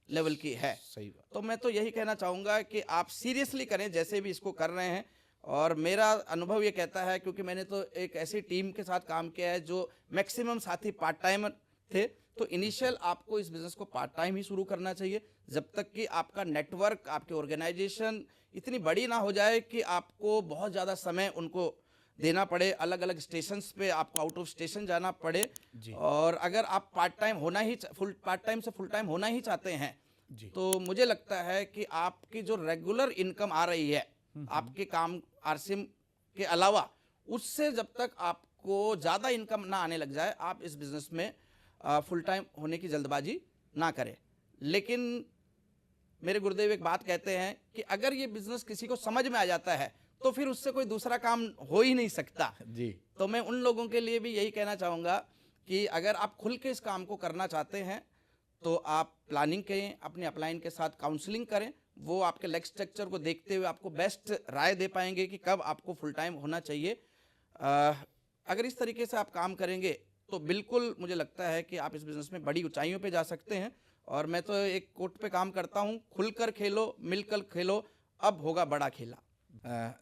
लेवल की है। सही बात। तो मैं तो यही कहना चाहूँगा कि आप सीरियसली करें जैसे भी इसको कर रहे हैं। और मेरा अनुभव ये कहता है, क्योंकि मैंने तो एक ऐसी टीम के साथ काम किया है जो मैक्सिमम साथी पार्ट टाइमर थे, तो इनिशियल आपको इस बिज़नेस को पार्ट टाइम ही शुरू करना चाहिए, जब तक कि आपका नेटवर्क, आपकी ऑर्गेनाइजेशन इतनी बड़ी ना हो जाए कि आपको बहुत ज़्यादा समय उनको देना पड़े, अलग अलग स्टेशंस पे आपको आउट ऑफ स्टेशन जाना पड़े। और अगर आप पार्ट टाइम होना ही, पार्ट टाइम से फुल टाइम होना ही चाहते हैं जी, तो मुझे लगता है कि आपकी जो रेगुलर इनकम आ रही है आपके काम आरसीएम के अलावा, उससे जब तक आपको ज़्यादा इनकम ना आने लग जाए, आप इस बिज़नेस में फुल टाइम होने की जल्दबाजी ना करें। लेकिन मेरे गुरुदेव एक बात कहते हैं कि अगर ये बिज़नेस किसी को समझ में आ जाता है तो फिर उससे कोई दूसरा काम हो ही नहीं सकता जी। तो मैं उन लोगों के लिए भी यही कहना चाहूँगा कि अगर आप खुल के इस काम को करना चाहते हैं तो आप प्लानिंग करें, अपने अपलाइन के साथ काउंसलिंग करें, वो आपके लाइफ स्ट्रक्चर को देखते हुए आपको बेस्ट राय दे पाएंगे कि कब आपको फुल टाइम होना चाहिए। अगर इस तरीके से आप काम करेंगे तो बिल्कुल मुझे लगता है कि आप इस बिज़नेस में बड़ी ऊंचाइयों पे जा सकते हैं। और मैं तो एक कोट पे काम करता हूँ, खुलकर खेलो, मिलकर खेलो, अब होगा बड़ा खेला।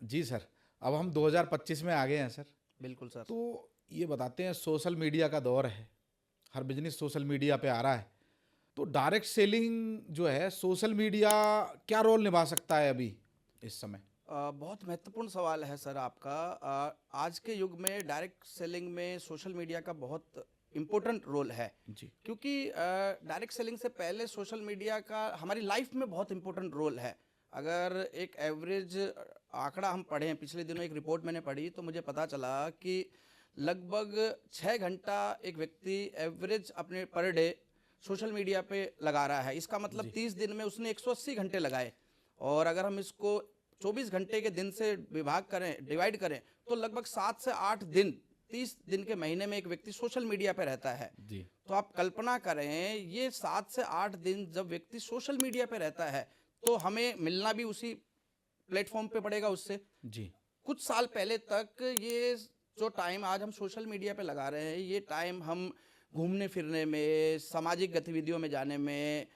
जी सर, अब हम 2025 में आ गए हैं सर। बिल्कुल सर। तो ये बताते हैं, सोशल मीडिया का दौर है, हर बिजनेस सोशल मीडिया पे आ रहा है, तो डायरेक्ट सेलिंग जो है, सोशल मीडिया क्या रोल निभा सकता है अभी इस समय? बहुत महत्वपूर्ण सवाल है सर आपका। आज के युग में डायरेक्ट सेलिंग में सोशल मीडिया का बहुत इम्पोर्टेंट रोल है जी, क्योंकि डायरेक्ट सेलिंग से पहले सोशल मीडिया का हमारी लाइफ में बहुत इम्पोर्टेंट रोल है। अगर एक एवरेज आंकड़ा हम पढ़ें, पिछले दिनों एक रिपोर्ट मैंने पढ़ी तो मुझे पता चला कि लगभग 6 घंटा एक व्यक्ति एवरेज अपने पर डे सोशल मीडिया पे लगा रहा है। इसका मतलब 30 दिन में उसने 180 घंटे लगाए, और अगर हम इसको 24 घंटे के दिन से विभाग करें, डिवाइड करें, तो लगभग 7 से 8 दिन, 30 दिन के महीने में एक व्यक्ति सोशल मीडिया पे रहता है जी। तो आप कल्पना करें, ये 7 से 8 दिन जब व्यक्ति सोशल मीडिया पे रहता है तो हमें मिलना भी उसी प्लेटफॉर्म पे पड़ेगा उससे जी। कुछ साल पहले तक ये जो टाइम आज हम सोशल मीडिया पे लगा रहे हैं, ये टाइम हम घूमने फिरने में, सामाजिक गतिविधियों में जाने में,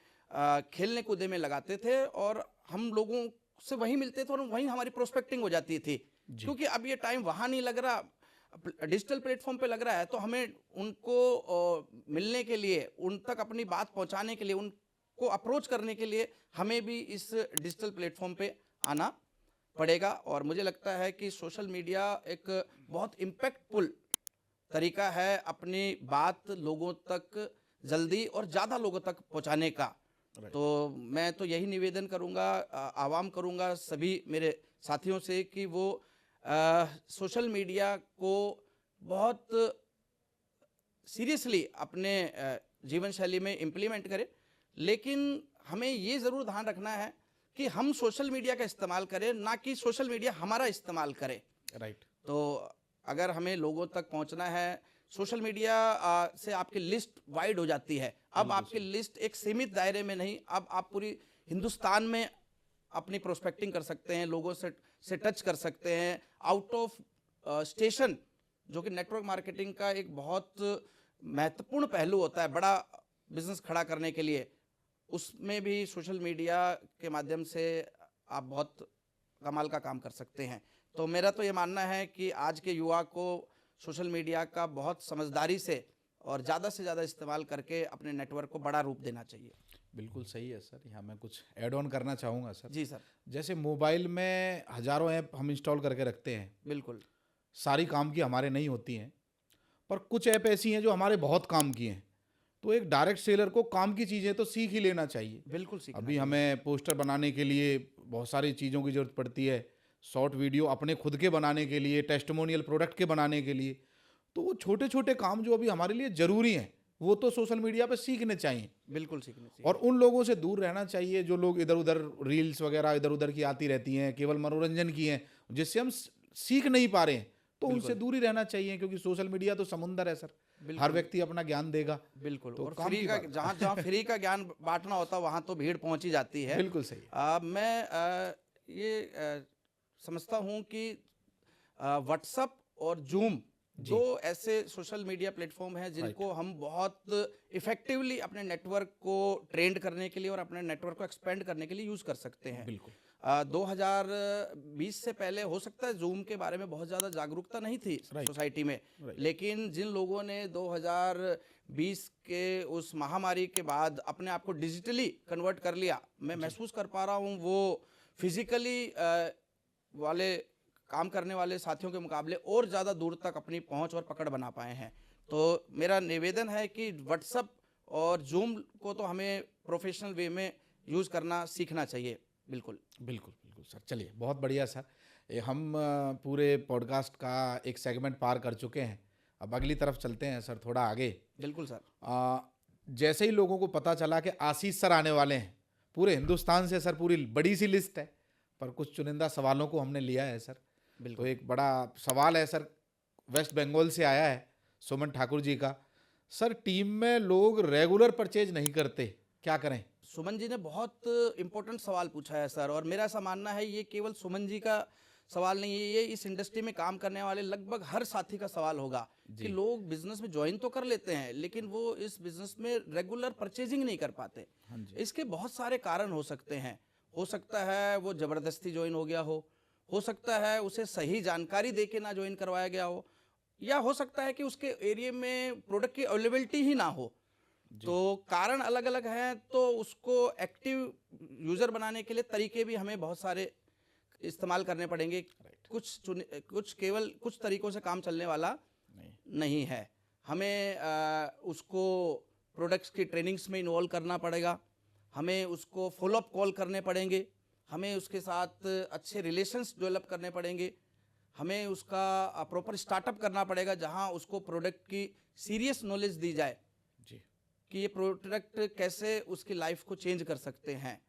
खेलने कूदने में लगाते थे, और हम लोगों से वहीं मिलते थे और वहीं हमारी प्रोस्पेक्टिंग हो जाती थी। क्योंकि अब ये टाइम वहाँ नहीं लग रहा, डिजिटल प्लेटफॉर्म पे लग रहा है, तो हमें उनको मिलने के लिए, उन तक अपनी बात पहुँचाने के लिए, उनको अप्रोच करने के लिए हमें भी इस डिजिटल प्लेटफॉर्म पे आना पड़ेगा। और मुझे लगता है कि सोशल मीडिया एक बहुत इम्पैक्टफुल तरीका है अपनी बात लोगों तक जल्दी और ज़्यादा लोगों तक पहुंचाने का। तो मैं तो यही निवेदन करूंगा, आवाम करूंगा सभी मेरे साथियों से कि वो सोशल मीडिया को बहुत सीरियसली अपने जीवन शैली में इम्प्लीमेंट करें, लेकिन हमें ये ज़रूर ध्यान रखना है कि हम सोशल मीडिया का इस्तेमाल करें, ना कि सोशल मीडिया हमारा इस्तेमाल करे। राइट। तो अगर हमें लोगों तक पहुंचना है, सोशल मीडिया से आपकी लिस्ट वाइड हो जाती है। अब आपकी लिस्ट एक सीमित दायरे में नहीं, अब आप पूरी हिंदुस्तान में अपनी प्रोस्पेक्टिंग कर सकते हैं, लोगों से टच कर सकते हैं। आउट ऑफ स्टेशन, जो कि नेटवर्क मार्केटिंग का एक बहुत महत्वपूर्ण पहलू होता है बड़ा बिजनेस खड़ा करने के लिए, उसमें भी सोशल मीडिया के माध्यम से आप बहुत कमाल का काम कर सकते हैं। तो मेरा तो ये मानना है कि आज के युवा को सोशल मीडिया का बहुत समझदारी से और ज़्यादा से ज़्यादा इस्तेमाल करके अपने नेटवर्क को बड़ा रूप देना चाहिए। बिल्कुल सही है सर। यहाँ मैं कुछ ऐड ऑन करना चाहूँगा सर। जी सर। जैसे मोबाइल में हज़ारों ऐप हम इंस्टॉल करके रखते हैं, बिल्कुल। सारी काम की हमारे नहीं होती हैं, पर कुछ ऐप ऐसी हैं जो हमारे बहुत काम की हैं। तो एक डायरेक्ट सेलर को काम की चीज़ें तो सीख ही लेना चाहिए। बिल्कुल सीखना अभी चाहिए। हमें पोस्टर बनाने के लिए बहुत सारी चीज़ों की ज़रूरत पड़ती है, शॉर्ट वीडियो अपने खुद के बनाने के लिए, टेस्टिमोनियल प्रोडक्ट के बनाने के लिए। तो वो छोटे छोटे काम जो अभी हमारे लिए ज़रूरी हैं, वो तो सोशल मीडिया पे सीखने चाहिए। बिल्कुल सीखना चाहिए। और उन लोगों से दूर रहना चाहिए जो लोग इधर उधर रील्स वगैरह इधर उधर की आती रहती हैं, केवल मनोरंजन की हैं, जिससे हम सीख नहीं पा रहे हैं। तो उनसे दूर ही रहना चाहिए, क्योंकि सोशल मीडिया तो समुंदर है सर। हर व्यक्ति अपना ज्ञान देगा। बिल्कुल। तो और काम फ्री की का, बात है। जहाँ जहाँ फ्री का ज्ञान बांटना होता है वहाँ तो भीड़ पहुँच ही जाती है। बिल्कुल सही मैं ये समझता हूँ कि व्हाट्सअप और जूम दो ऐसे सोशल मीडिया प्लेटफॉर्म हैं जिनको हम बहुत इफेक्टिवली अपने नेटवर्क को ट्रेंड करने के लिए और अपने नेटवर्क को एक्सपेंड करने के लिए यूज़ कर सकते हैं। बिल्कुल। 2020 से पहले हो सकता है जूम के बारे में बहुत ज़्यादा जागरूकता नहीं थी सोसाइटी में, लेकिन जिन लोगों ने 2020 के उस महामारी के बाद अपने आप को डिजिटली कन्वर्ट कर लिया, मैं महसूस कर पा रहा हूँ वो फिजिकली वाले काम करने वाले साथियों के मुकाबले और ज़्यादा दूर तक अपनी पहुंच और पकड़ बना पाए हैं। तो मेरा निवेदन है कि व्हाट्सएप और जूम को तो हमें प्रोफेशनल वे में यूज़ करना सीखना चाहिए। बिल्कुल बिल्कुल बिल्कुल सर। चलिए, बहुत बढ़िया सर। हम पूरे पॉडकास्ट का एक सेगमेंट पार कर चुके हैं। अब अगली तरफ चलते हैं सर, थोड़ा आगे। बिल्कुल सर। जैसे ही लोगों को पता चला कि आशीष सर आने वाले हैं, पूरे हिंदुस्तान से सर पूरी बड़ी सी लिस्ट है, पर कुछ चुनिंदा सवालों को हमने लिया है सर। तो एक बड़ा सवाल है सर, वेस्ट बंगाल से आया है, सुमन ठाकुर जी का। सर, टीम में लोग रेगुलर परचेज नहीं करते, क्या करें? सुमन जी ने बहुत इम्पोर्टेंट सवाल पूछा है सर, और मेरा ऐसा मानना है ये केवल सुमन जी का सवाल नहीं है, ये इस इंडस्ट्री में काम करने वाले लगभग हर साथी का सवाल होगा कि लोग बिजनेस में ज्वाइन तो कर लेते हैं लेकिन वो इस बिजनेस में रेगुलर परचेजिंग नहीं कर पाते। इसके बहुत सारे कारण हो सकते हैं। हो सकता है वो ज़बरदस्ती ज्वाइन हो गया हो सकता है उसे सही जानकारी दे के ना ज्वाइन करवाया गया हो, या हो सकता है कि उसके एरिया में प्रोडक्ट की अवेलेबिलिटी ही ना हो। तो कारण अलग अलग हैं, तो उसको एक्टिव यूज़र बनाने के लिए तरीके भी हमें बहुत सारे इस्तेमाल करने पड़ेंगे। कुछ केवल कुछ तरीकों से काम चलने वाला नहीं है। हमें उसको प्रोडक्ट्स की ट्रेनिंग्स में इन्वॉल्व करना पड़ेगा, हमें उसको फॉलोअप कॉल करने पड़ेंगे, हमें उसके साथ अच्छे रिलेशंस डेवलप करने पड़ेंगे, हमें उसका प्रॉपर स्टार्टअप करना पड़ेगा जहां उसको प्रोडक्ट की सीरियस नॉलेज दी जाए जी कि ये प्रोडक्ट कैसे उसकी लाइफ को चेंज कर सकते हैं।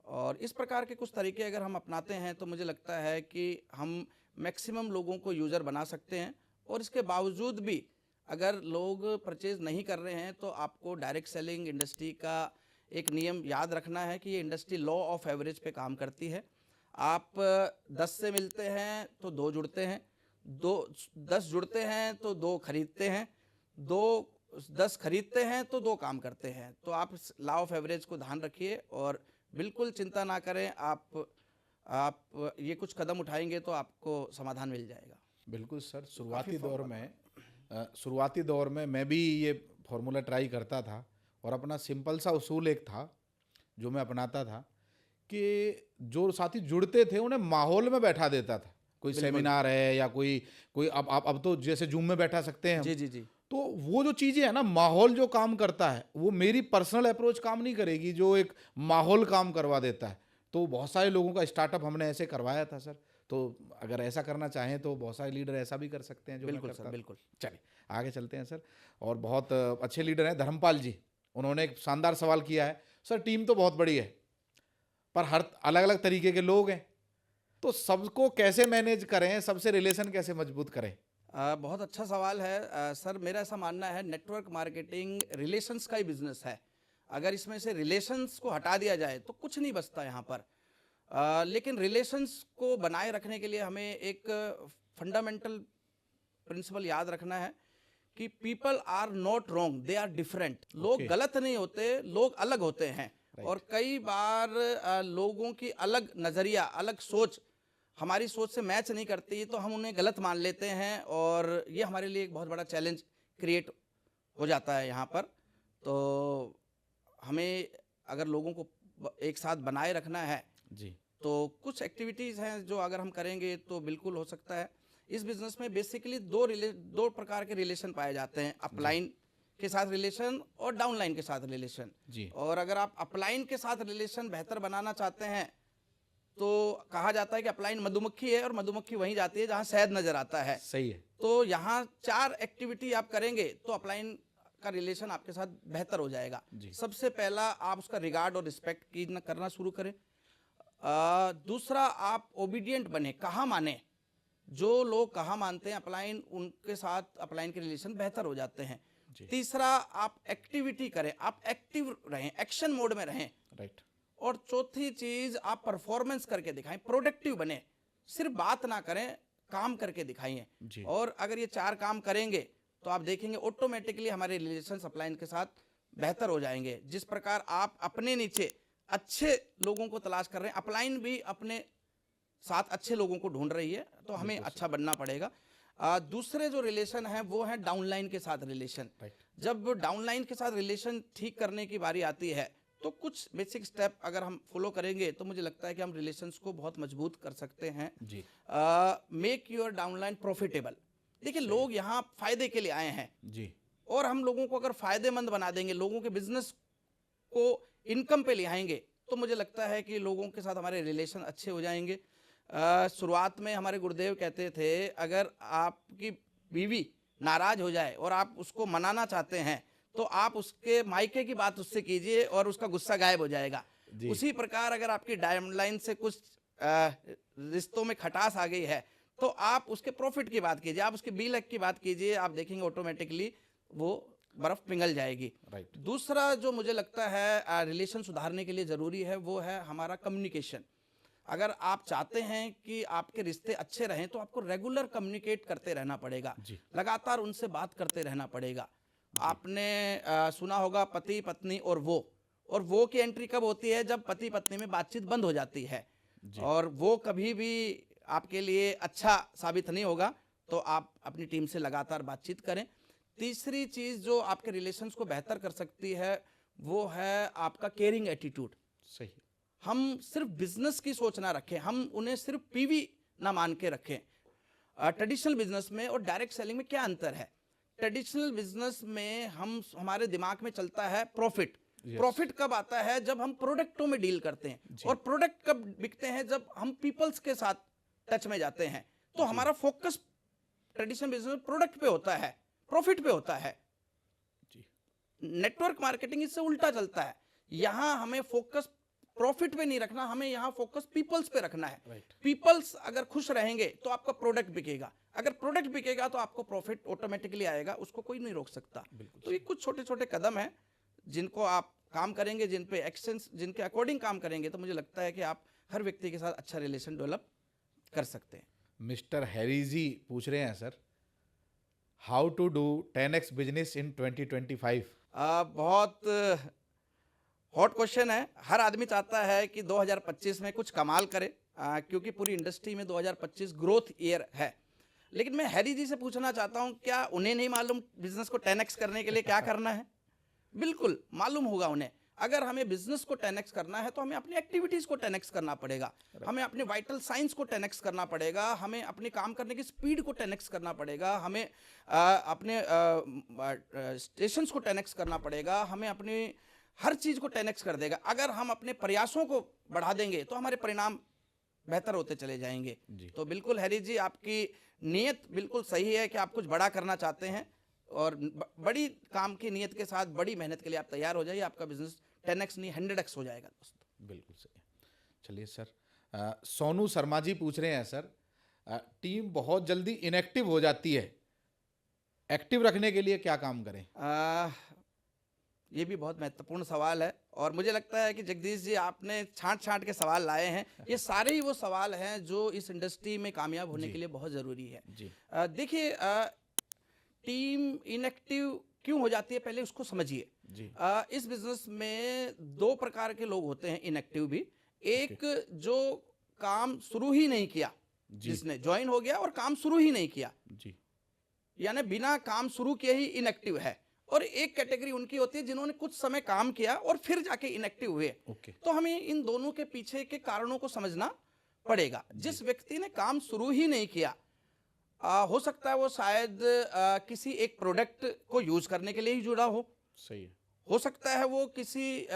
और इस प्रकार के कुछ तरीके अगर हम अपनाते हैं तो मुझे लगता है कि हम मैक्सिमम लोगों को यूज़र बना सकते हैं। और इसके बावजूद भी अगर लोग परचेज नहीं कर रहे हैं तो आपको डायरेक्ट सेलिंग इंडस्ट्री का एक नियम याद रखना है कि ये इंडस्ट्री लॉ ऑफ एवरेज पे काम करती है। आप 10 से मिलते हैं तो 2 जुड़ते हैं, 10 जुड़ते हैं तो 2 खरीदते हैं, 10 खरीदते हैं तो 2 काम करते हैं। तो आप लॉ ऑफ एवरेज को ध्यान रखिए और बिल्कुल चिंता ना करें। आप ये कुछ कदम उठाएंगे तो आपको समाधान मिल जाएगा। बिल्कुल सर। शुरुआती दौर में मैं भी ये फॉर्मूला ट्राई करता था और अपना सिंपल सा उसूल एक था जो मैं अपनाता था कि जो साथी जुड़ते थे उन्हें माहौल में बैठा देता था। कोई सेमिनार है या कोई अब तो जैसे जूम में बैठा सकते हैं हम। जी। तो वो जो चीज़ें है ना, माहौल जो काम करता है वो मेरी पर्सनल अप्रोच काम नहीं करेगी जो एक माहौल काम करवा देता है। तो बहुत सारे लोगों का स्टार्टअप हमने ऐसे करवाया था सर। तो अगर ऐसा करना चाहें तो बहुत सारे लीडर ऐसा भी कर सकते हैं जो बिल्कुल सर, बिल्कुल। चलिए आगे चलते हैं सर। और बहुत अच्छे लीडर हैं धर्मपाल जी, उन्होंने एक शानदार सवाल किया है। सर, टीम तो बहुत बड़ी है पर हर अलग अलग तरीके के लोग हैं, तो सबको कैसे मैनेज करें, सबसे रिलेशन कैसे मजबूत करें? बहुत अच्छा सवाल है सर। मेरा ऐसा मानना है नेटवर्क मार्केटिंग रिलेशंस का ही बिजनेस है। अगर इसमें से रिलेशंस को हटा दिया जाए तो कुछ नहीं बचता यहाँ पर। लेकिन रिलेशंस को बनाए रखने के लिए हमें एक फंडामेंटल प्रिंसिपल याद रखना है कि people are not wrong, they are different. लोग गलत नहीं होते, लोग अलग होते हैं। और कई बार लोगों की अलग नज़रिया, अलग सोच हमारी सोच से मैच नहीं करती तो हम उन्हें गलत मान लेते हैं, और ये हमारे लिए एक बहुत बड़ा चैलेंज क्रिएट हो जाता है यहाँ पर। तो हमें अगर लोगों को एक साथ बनाए रखना है जी, तो कुछ एक्टिविटीज़ हैं जो अगर हम करेंगे तो बिल्कुल हो सकता है। इस बिजनेस में बेसिकली दो प्रकार के रिलेशन पाए जाते हैं, अपलाइन के साथ रिलेशन और डाउनलाइन के साथ रिलेशन जी। और अगर आप अपलाइन के साथ रिलेशन बेहतर बनाना चाहते हैं तो कहा जाता है कि अपलाइन मधुमक्खी है और मधुमक्खी वहीं जाती है जहां शहद नजर आता है। सही है। तो यहाँ 4 एक्टिविटी आप करेंगे तो अपलाइन का रिलेशन आपके साथ बेहतर हो जाएगा। सबसे पहला, आप उसका रिगार्ड और रिस्पेक्ट करना शुरू करें। दूसरा, आप ओबीडियंट बने, कहा माने। जो लोग कहा मानते हैं अपलाइन, उनके साथ अपलाइन के रिलेशन बेहतर हो जाते हैं। तीसरा, आप एक्टिविटी करें, आप एक्टिव रहें, एक्शन मोड में रहें। राइट। और चौथी चीज, आप परफॉर्मेंस करके दिखाएं, प्रोडक्टिव बने, सिर्फ बात ना करें, काम करके दिखाइए। और अगर ये 4 काम करेंगे तो आप देखेंगे ऑटोमेटिकली हमारे रिलेशंस अपलाइन के साथ बेहतर हो जाएंगे। जिस प्रकार आप अपने नीचे अच्छे लोगों को तलाश कर रहे हैं, अपलाइन भी अपने साथ अच्छे लोगों को ढूंढ रही है, तो हमें अच्छा बनना पड़ेगा। दूसरे जो रिलेशन है वो है डाउनलाइन के साथ रिलेशन। जब डाउनलाइन के साथ रिलेशन ठीक करने की बारी आती है तो कुछ बेसिक स्टेप अगर हम फॉलो करेंगे तो मुझे लगता है कि हम रिलेशंस को बहुत मजबूत कर सकते हैं। जी। Make your downline profitable. देखिए, लोग यहाँ फायदे के लिए आए हैं जी, और हम लोगों को अगर फायदेमंद बना देंगे, लोगों के बिजनेस को इनकम पे ले आएंगे, तो मुझे लगता है कि लोगों के साथ हमारे रिलेशन अच्छे हो जाएंगे। शुरुआत में हमारे गुरुदेव कहते थे, अगर आपकी बीवी नाराज हो जाए और आप उसको मनाना चाहते हैं तो आप उसके मायके की बात उससे कीजिए और उसका गुस्सा गायब हो जाएगा। उसी प्रकार अगर आपकी डाउनलाइन से कुछ रिश्तों में खटास आ गई है तो आप उसके प्रॉफिट की बात कीजिए, आप उसके B-Luck की बात कीजिए, आप देखेंगे ऑटोमेटिकली वो बर्फ पिघल जाएगी। राइट। दूसरा जो मुझे लगता है रिलेशन सुधारने के लिए जरूरी है वो है हमारा कम्युनिकेशन। अगर आप चाहते हैं कि आपके रिश्ते अच्छे रहें तो आपको रेगुलर कम्युनिकेट करते रहना पड़ेगा, लगातार उनसे बात करते रहना पड़ेगा। आपने सुना होगा पति पत्नी और वो की एंट्री कब होती है? जब पति पत्नी में बातचीत बंद हो जाती है, और वो कभी भी आपके लिए अच्छा साबित नहीं होगा। तो आप अपनी टीम से लगातार बातचीत करें। तीसरी चीज जो आपके रिलेशंस को बेहतर कर सकती है वो है आपका केयरिंग एटीट्यूड। सही। हम सिर्फ बिजनेस की सोच ना रखें, हम उन्हें सिर्फ पीवी ना मान के रखें। ट्रेडिशनल बिजनेस में और डायरेक्ट सेलिंग में क्या अंतर है? ट्रेडिशनल बिजनेस में हमारे दिमाग में चलता है प्रॉफिट। प्रॉफिट कब आता है? जब हम प्रोडक्टों में डील करते हैं। और प्रोडक्ट कब बिकते हैं? जब हम पीपल्स के साथ टच में जाते हैं। तो हमारा फोकस ट्रेडिशनल बिजनेस में प्रोडक्ट पे होता है, प्रॉफिट पे होता है। नेटवर्क मार्केटिंग इससे उल्टा चलता है। यहां हमें फोकस प्रॉफिट पे नहीं रखना, हमें यहां फोकस पीपल्स पे रखना है। पीपल्स अगर खुश रहेंगे तो आपका प्रोडक्ट बिकेगा, अगर प्रोडक्ट बिकेगा तो आपको प्रॉफिट ऑटोमेटिकली आएगा, उसको कोई नहीं रोक सकता। तो ये कुछ छोटे छोटे कदम हैं जिनको आप काम करेंगे, जिन पे एक्शंस, जिनके अकॉर्डिंग काम करेंगे, तो मुझे लगता है कि आप हर व्यक्ति के साथ अच्छा रिलेशन डेवलप कर सकते हैं। मिस्टर हैरी जी पूछ रहे हैं sir, how to do 10x business in 2025? बहुत हॉट क्वेश्चन है। हर आदमी चाहता है कि 2025 में कुछ कमाल करे, क्योंकि पूरी इंडस्ट्री में 2025 ग्रोथ ईयर है। लेकिन मैं हैरी जी से पूछना चाहता हूं, क्या उन्हें नहीं मालूम बिजनेस को 10x करने के लिए क्या करना है? बिल्कुल मालूम होगा उन्हें। अगर हमें बिजनेस को 10x करना है तो हमें अपनी एक्टिविटीज को 10x करना पड़ेगा, हमें अपने वाइटल साइंस को 10x करना पड़ेगा, हमें अपने काम करने की स्पीड को 10x करना पड़ेगा, हमें अपने स्टेशंस को 10x करना पड़ेगा, हमें अपनी हर चीज को 10x कर देगा। अगर हम अपने प्रयासों को बढ़ा देंगे तो हमारे परिणाम बेहतर होते चले जाएंगे। तो बिल्कुल हैरी जी, आपकी नीयत बिल्कुल सही है कि आप कुछ बड़ा करना चाहते हैं, और बड़ी काम की नीयत के साथ बड़ी मेहनत के लिए आप तैयार हो जाइए, आपका बिजनेस 10x नहीं 100x हो जाएगा दोस्तों। बिल्कुल सही। चलिए सर, सोनू शर्मा जी पूछ रहे हैं सर, टीम बहुत जल्दी इनएक्टिव हो जाती है, एक्टिव रखने के लिए क्या काम करें? ये भी बहुत महत्वपूर्ण सवाल है और मुझे लगता है कि जगदीश जी आपने छांट छांट के सवाल लाए हैं। ये सारे ही वो सवाल हैं जो इस इंडस्ट्री में कामयाब होने के लिए बहुत ज़रूरी है। जी। देखिए, टीम इनएक्टिव क्यों हो जाती है पहले उसको समझिए। जी। इस बिजनेस में दो प्रकार के लोग होते हैं इनएक्टिव भी। एक जो काम शुरू ही नहीं किया, जी। जिसने ज्वाइन हो गया और काम शुरू ही नहीं किया, जी। यानी बिना काम शुरू किए ही इनएक्टिव है। और एक कैटेगरी उनकी होती है जिन्होंने कुछ समय काम किया और फिर जाके इनएक्टिव हुए। ओके। तो हमें इन दोनों के पीछे के कारणों को समझना पड़ेगा। जिस व्यक्ति ने काम शुरू ही नहीं किया, हो सकता है वो शायद किसी एक प्रोडक्ट को यूज करने के लिए ही जुड़ा हो। सही है। हो सकता है वो किसी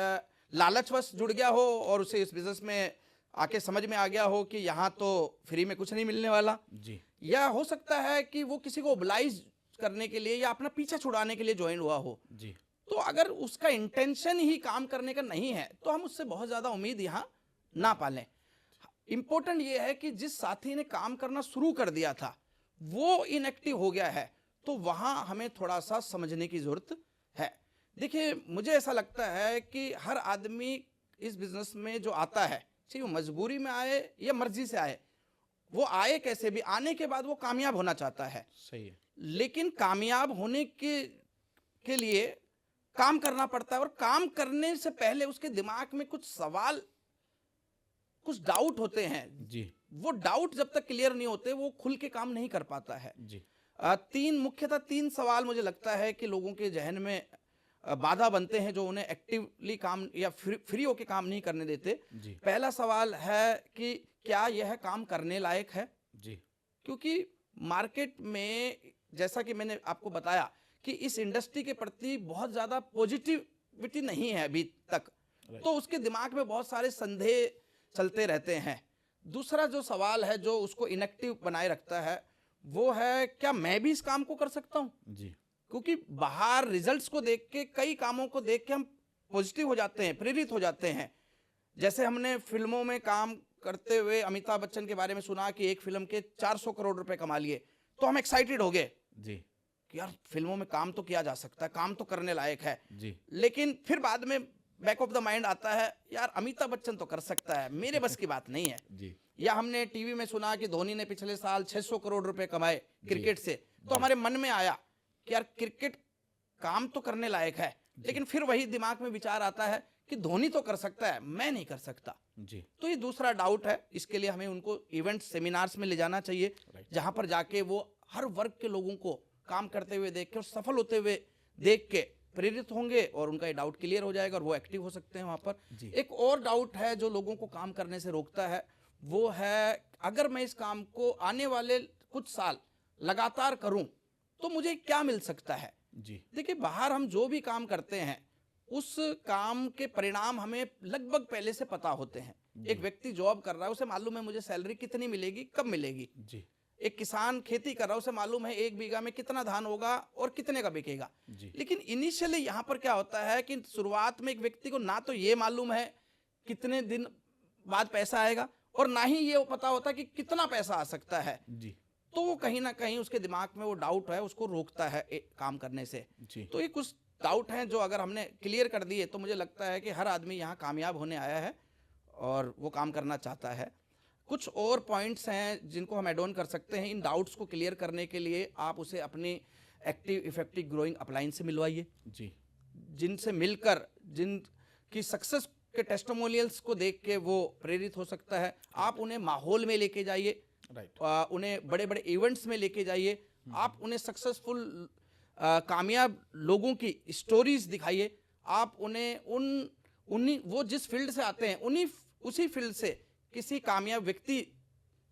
लालचवश जुड़ गया हो और उसे इस बिजनेस में आके समझ में आ गया हो कि यहाँ तो फ्री में कुछ नहीं मिलने वाला। जी। या हो सकता है कि वो किसी को ओबलाइज करने के लिए या अपना पीछा छुड़ाने के लिए ज्वाइन हुआ हो। जी। तो अगर उसका इंटेंशन ही काम करने का नहीं है तो हम उससे बहुत ज्यादा उम्मीद यहाँ ना पालें। इंपॉर्टेंट ये है कि जिस साथी ने काम करना शुरू कर दिया था वो इनएक्टिव हो गया है, तो वहां हमें थोड़ा सा समझने की जरूरत है। देखिए, मुझे ऐसा लगता है कि हर आदमी इस बिजनेस में जो आता है, चाहे वो मजबूरी में आए या मर्जी से आए, वो आए कैसे भी, आने के बाद वो कामयाब होना चाहता है। सही है। लेकिन कामयाब होने के लिए काम करना पड़ता है और काम करने से पहले उसके दिमाग में कुछ सवाल, कुछ डाउट होते हैं। जी। वो डाउट जब तक क्लियर नहीं होते वो खुल के काम नहीं कर पाता है। जी। मुख्यतः तीन सवाल मुझे लगता है कि लोगों के जहन में बाधा बनते हैं जो उन्हें एक्टिवली काम या फ्री होके काम नहीं करने देते। जी। पहला सवाल है कि क्या यह काम करने लायक है। जी। क्योंकि मार्केट में, जैसा कि मैंने आपको बताया, कि इस इंडस्ट्री के प्रति बहुत ज़्यादा पॉजिटिविटी नहीं है अभी तक, तो उसके दिमाग में बहुत सारे संदेह चलते रहते हैं। दूसरा जो सवाल है जो उसको इनएक्टिव बनाए रखता है वो है, क्या मैं भी इस काम को कर सकता हूँ। जी। क्योंकि बाहर रिजल्ट्स को देख के, कई कामों को देख के हम पॉजिटिव हो जाते हैं, प्रेरित हो जाते हैं। जैसे हमने फिल्मों में काम करते हुए अमिताभ बच्चन के बारे में सुना कि एक फिल्म के 400 करोड़ रुपए कमा लिए, तो हम एक्साइटेड हो गए जी। कि यार फिल्मों में काम तो किया जा सकता है, काम तो करने लायक है। जी। लेकिन फिर बाद में बैक ऑफ द माइंड आता है, यार अमिताभ बच्चन तो कर सकता है, मेरे बस की बात नहीं है। जी। या हमने टीवी में सुना कि धोनी ने पिछले साल 600 करोड़ रुपए कमाए क्रिकेट से, तो हमारे मन में आया कि यार क्रिकेट काम तो करने लायक है। लेकिन फिर वही दिमाग में विचार आता है कि धोनी तो कर सकता है, मैं नहीं कर सकता। जी। तो ये दूसरा डाउट है। इसके लिए हमें उनको इवेंट सेमिनार्स में ले जाना चाहिए, जहां पर जाके वो हर वर्ग के लोगों को काम करते हुए देख के और सफल होते हुए देख के प्रेरित होंगे और उनका ये डाउट क्लियर हो जाएगा और वो एक्टिव हो सकते हैं वहां पर। एक और डाउट है जो लोगों को काम करने से रोकता है, वो है अगर मैं इस काम को आने वाले कुछ साल लगातार करूं तो मुझे क्या मिल सकता है। जी। देखिए, बाहर हम जो भी काम करते हैं उस काम के परिणाम हमें लगभग पहले से पता होते हैं। एक व्यक्ति जॉब कर रहा है, उसे मालूम है मुझे सैलरी कितनी मिलेगी, कब मिलेगी। जी। एक किसान खेती कर रहा है, उसे मालूम है 1 बीघा में कितना धान होगा और कितने का बिकेगा। लेकिन इनिशियली यहाँ पर क्या होता है कि शुरुआत में एक व्यक्ति को ना तो ये मालूम है कितने दिन बाद पैसा आएगा और ना ही ये पता होता कि कितना पैसा आ सकता है। जी। तो वो कहीं ना कहीं उसके दिमाग में वो डाउट है, उसको रोकता है काम करने से। जी। तो ये कुछ डाउट हैं जो अगर हमने क्लियर कर दिए तो मुझे लगता है कि हर आदमी यहाँ कामयाब होने आया है और वो काम करना चाहता है। कुछ और पॉइंट्स हैं जिनको हम एड ऑन कर सकते हैं। इन डाउट्स को क्लियर करने के लिए आप उसे अपनी एक्टिव इफेक्टिव ग्रोइंग अपलाइन से मिलवाइए, जी। जिनसे मिलकर जिनकी सक्सेस के टेस्टिमोनियल्स को देख के वो प्रेरित हो सकता है। आप उन्हें माहौल में लेके जाइए, उन्हें बड़े बड़े इवेंट्स में लेके जाइए, आप उन्हें सक्सेसफुल कामयाब लोगों की स्टोरीज दिखाइए। आप उन्हें उन्हीं वो जिस फील्ड से आते हैं उसी फील्ड से किसी कामयाब व्यक्ति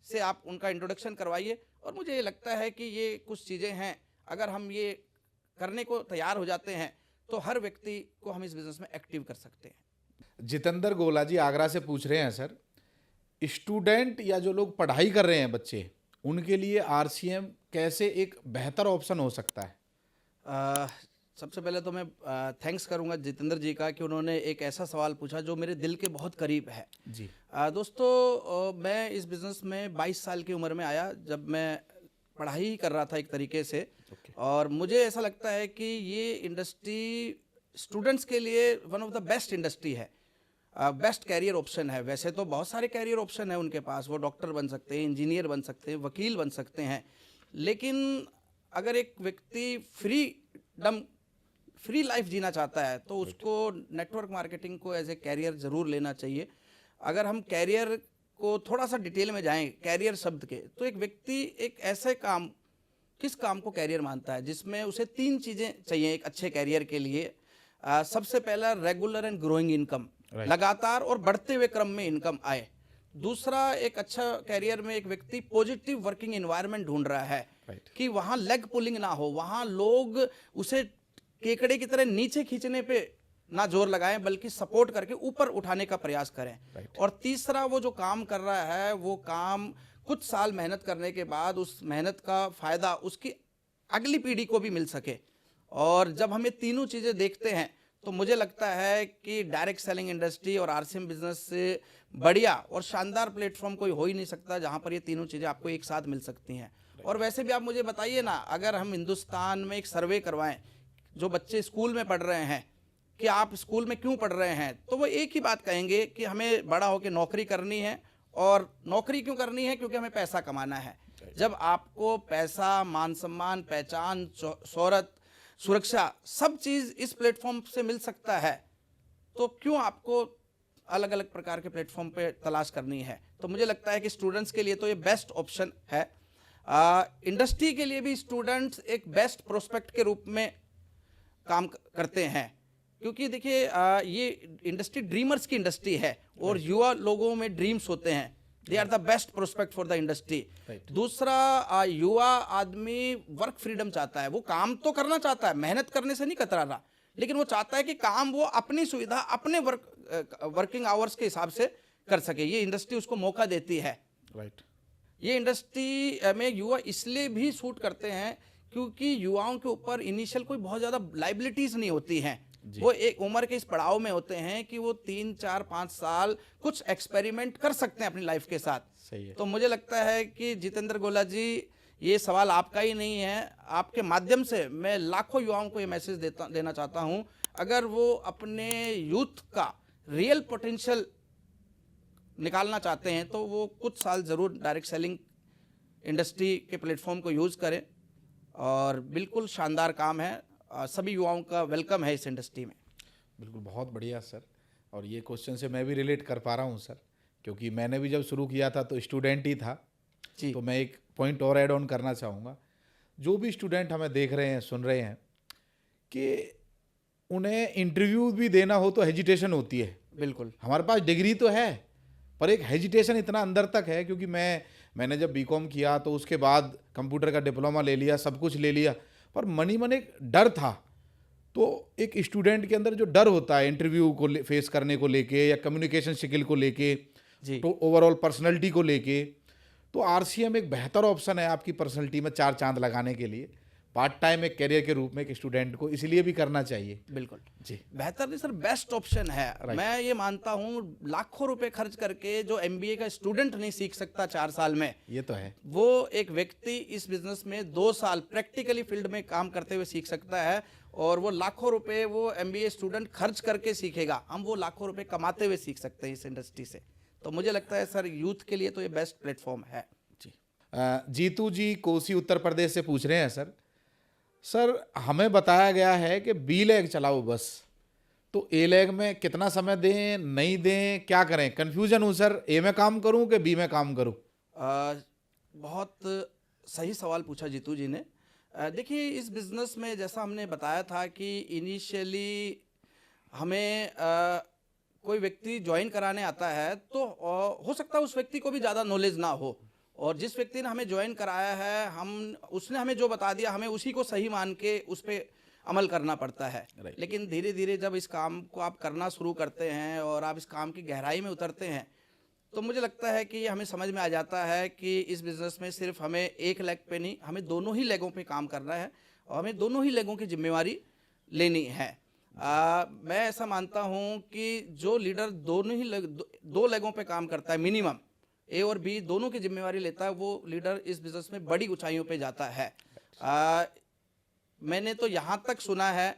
से आप उनका इंट्रोडक्शन करवाइए। और मुझे ये लगता है कि ये कुछ चीज़ें हैं, अगर हम ये करने को तैयार हो जाते हैं तो हर व्यक्ति को हम इस बिजनेस में एक्टिव कर सकते हैं। जितेंद्र गोला जी आगरा से पूछ रहे हैं, सर स्टूडेंट या जो लोग पढ़ाई कर रहे हैं बच्चे, उनके लिए आरसीएम कैसे एक बेहतर ऑप्शन हो सकता है? सबसे पहले तो मैं थैंक्स करूंगा जितेंद्र जी का कि उन्होंने एक ऐसा सवाल पूछा जो मेरे दिल के बहुत करीब है। जी। दोस्तों, मैं इस बिज़नेस में 22 साल की उम्र में आया। जब मैं पढ़ाई ही कर रहा था एक तरीके से। और मुझे ऐसा लगता है कि ये इंडस्ट्री स्टूडेंट्स के लिए one of the best industry है, बेस्ट कैरियर ऑप्शन है। वैसे तो बहुत सारे कैरियर ऑप्शन है उनके पास, वो डॉक्टर बन सकते हैं, इंजीनियर बन सकते हैं, वकील बन सकते हैं, लेकिन अगर एक व्यक्ति फ्री लाइफ जीना चाहता है तो उसको नेटवर्क मार्केटिंग को एज ए कैरियर ज़रूर लेना चाहिए। अगर हम कैरियर को थोड़ा सा डिटेल में जाएं, कैरियर शब्द के, तो एक व्यक्ति एक ऐसे काम, किस काम को कैरियर मानता है जिसमें उसे 3 चीज़ें चाहिए एक अच्छे कैरियर के लिए। सबसे पहला रेगुलर एंड ग्रोइंग इनकम, लगातार और बढ़ते हुए क्रम में इनकम आए। दूसरा, एक अच्छा कैरियर में एक व्यक्ति पॉजिटिव वर्किंग एनवायरनमेंट ढूंढ रहा है कि वहाँ लेग पुलिंग ना हो, वहाँ लोग उसे केकड़े की तरह नीचे खींचने पे ना जोर लगाएं बल्कि सपोर्ट करके ऊपर उठाने का प्रयास करें। और तीसरा, वो जो काम कर रहा है वो काम कुछ साल मेहनत करने के बाद उस मेहनत का फायदा उसकी अगली पीढ़ी को भी मिल सके। और जब हम ये तीनों चीज़ें देखते हैं तो मुझे लगता है कि डायरेक्ट सेलिंग इंडस्ट्री और आरसीएम बिजनेस से बढ़िया और शानदार प्लेटफॉर्म कोई हो ही नहीं सकता जहाँ पर ये तीनों चीज़ें आपको एक साथ मिल सकती हैं। और वैसे भी आप मुझे बताइए ना, अगर हम हिंदुस्तान में एक सर्वे करवाएं, जो बच्चे स्कूल में पढ़ रहे हैं, कि आप स्कूल में क्यों पढ़ रहे हैं, तो वो एक ही बात कहेंगे कि हमें बड़ा होकर नौकरी करनी है। और नौकरी क्यों करनी है? क्योंकि हमें पैसा कमाना है। जब आपको पैसा, मान सम्मान, पहचान, शोहरत, सुरक्षा, सब चीज़ इस प्लेटफॉर्म से मिल सकता है, तो क्यों आपको अलग अलग प्रकार के प्लेटफॉर्म पे तलाश करनी है? तो मुझे लगता है कि स्टूडेंट्स के लिए तो ये बेस्ट ऑप्शन है। इंडस्ट्री के लिए भी स्टूडेंट्स एक बेस्ट प्रोस्पेक्ट के रूप में काम करते हैं, क्योंकि देखिए ये इंडस्ट्री ड्रीमर्स की इंडस्ट्री है और युवा लोगों में ड्रीम्स होते हैं। They are the best prospect for the industry. दूसरा, युवा आदमी वर्क फ्रीडम चाहता है, वो काम तो करना चाहता है, मेहनत करने से नहीं कतरा रहा, लेकिन वो चाहता है कि काम वो अपनी सुविधा, अपने वर्किंग आवर्स के हिसाब से कर सके। ये इंडस्ट्री उसको मौका देती है। ये इंडस्ट्री में युवा इसलिए भी शूट करते हैं क्योंकि युवाओं के ऊपर इनिशियल कोई बहुत ज़्यादा लाइबिलिटीज़ नहीं होती हैं। वो एक उम्र के इस पड़ाव में होते हैं कि वो 3, 4, 5 साल कुछ एक्सपेरिमेंट कर सकते हैं अपनी लाइफ के साथ। सही है। तो मुझे लगता है कि जितेंद्र गोला जी, ये सवाल आपका ही नहीं है, आपके माध्यम से मैं लाखों युवाओं को ये मैसेज देना चाहता हूँ, अगर वो अपने यूथ का रियल पोटेंशियल निकालना चाहते हैं तो वो कुछ साल ज़रूर डायरेक्ट सेलिंग इंडस्ट्री के प्लेटफॉर्म को यूज़ करें। और बिल्कुल शानदार काम है, सभी युवाओं का वेलकम है इस इंडस्ट्री में। बिल्कुल, बहुत बढ़िया सर। और ये क्वेश्चन से मैं भी रिलेट कर पा रहा हूँ सर, क्योंकि मैंने भी जब शुरू किया था तो स्टूडेंट ही था जी। तो मैं एक पॉइंट और ऐड ऑन करना चाहूँगा। जो भी स्टूडेंट हमें देख रहे हैं, सुन रहे हैं, कि उन्हें इंटरव्यू भी देना हो तो हेजिटेशन होती है। बिल्कुल, हमारे पास डिग्री तो है पर एक हेजिटेशन इतना अंदर तक है, क्योंकि मैंने जब बीकॉम किया तो उसके बाद कंप्यूटर का डिप्लोमा ले लिया, सब कुछ ले लिया, पर मन एक डर था। तो एक स्टूडेंट के अंदर जो डर होता है इंटरव्यू को फेस करने को लेके या कम्युनिकेशन स्किल को लेके, तो ओवरऑल पर्सनैलिटी को लेके, तो आरसीएम एक बेहतर ऑप्शन है आपकी पर्सनैलिटी में 4 चांद लगाने के लिए। पार्ट टाइम एक कैरियर के रूप में एक स्टूडेंट को इसलिए भी करना चाहिए। बिल्कुल जी, बेहतर नहीं सर, बेस्ट ऑप्शन है। मैं ये मानता हूँ, लाखों रुपए खर्च करके जो एमबीए का स्टूडेंट नहीं सीख सकता 4 साल में, ये तो है, वो एक व्यक्ति इस बिजनेस में 2 साल प्रैक्टिकली फील्ड में काम करते हुए सीख सकता है। और वो लाखों रुपए वो एमबीए स्टूडेंट खर्च करके सीखेगा, हम वो लाखों रुपए कमाते हुए सीख सकते हैं इस इंडस्ट्री से। तो मुझे लगता है सर, यूथ के लिए तो ये बेस्ट प्लेटफॉर्म है। जी। जीतू जी कोसी उत्तर प्रदेश से पूछ रहे हैं, सर हमें बताया गया है कि बी लैग चलाओ बस, तो ए लैग में कितना समय दें, नहीं दें, क्या करें? कन्फ्यूजन हूँ सर, ए में काम करूँ कि बी में काम करूँ? बहुत सही सवाल पूछा जीतू जी ने। देखिए, इस बिज़नेस में जैसा हमने बताया था कि इनिशियली हमें कोई व्यक्ति ज्वाइन कराने आता है तो हो सकता है उस व्यक्ति को भी ज़्यादा नॉलेज ना हो, और जिस व्यक्ति ने हमें ज्वाइन कराया है, उसने हमें जो बता दिया, हमें उसी को सही मान के उस पर अमल करना पड़ता है। लेकिन धीरे धीरे जब इस काम को आप करना शुरू करते हैं और आप इस काम की गहराई में उतरते हैं, तो मुझे लगता है कि हमें समझ में आ जाता है कि इस बिज़नेस में सिर्फ हमें एक लेग पे नहीं, हमें दोनों ही लेगों पे काम करना है और हमें दोनों ही लेगों की जिम्मेवारी लेनी है। मैं ऐसा मानता हूँ कि जो लीडर दोनों ही दो लेगों पे काम करता है मिनिमम, ए और बी दोनों की जिम्मेवारी लेता है, वो लीडर इस बिजनेस में बड़ी ऊंचाइयों पे जाता है। मैंने तो यहाँ तक सुना है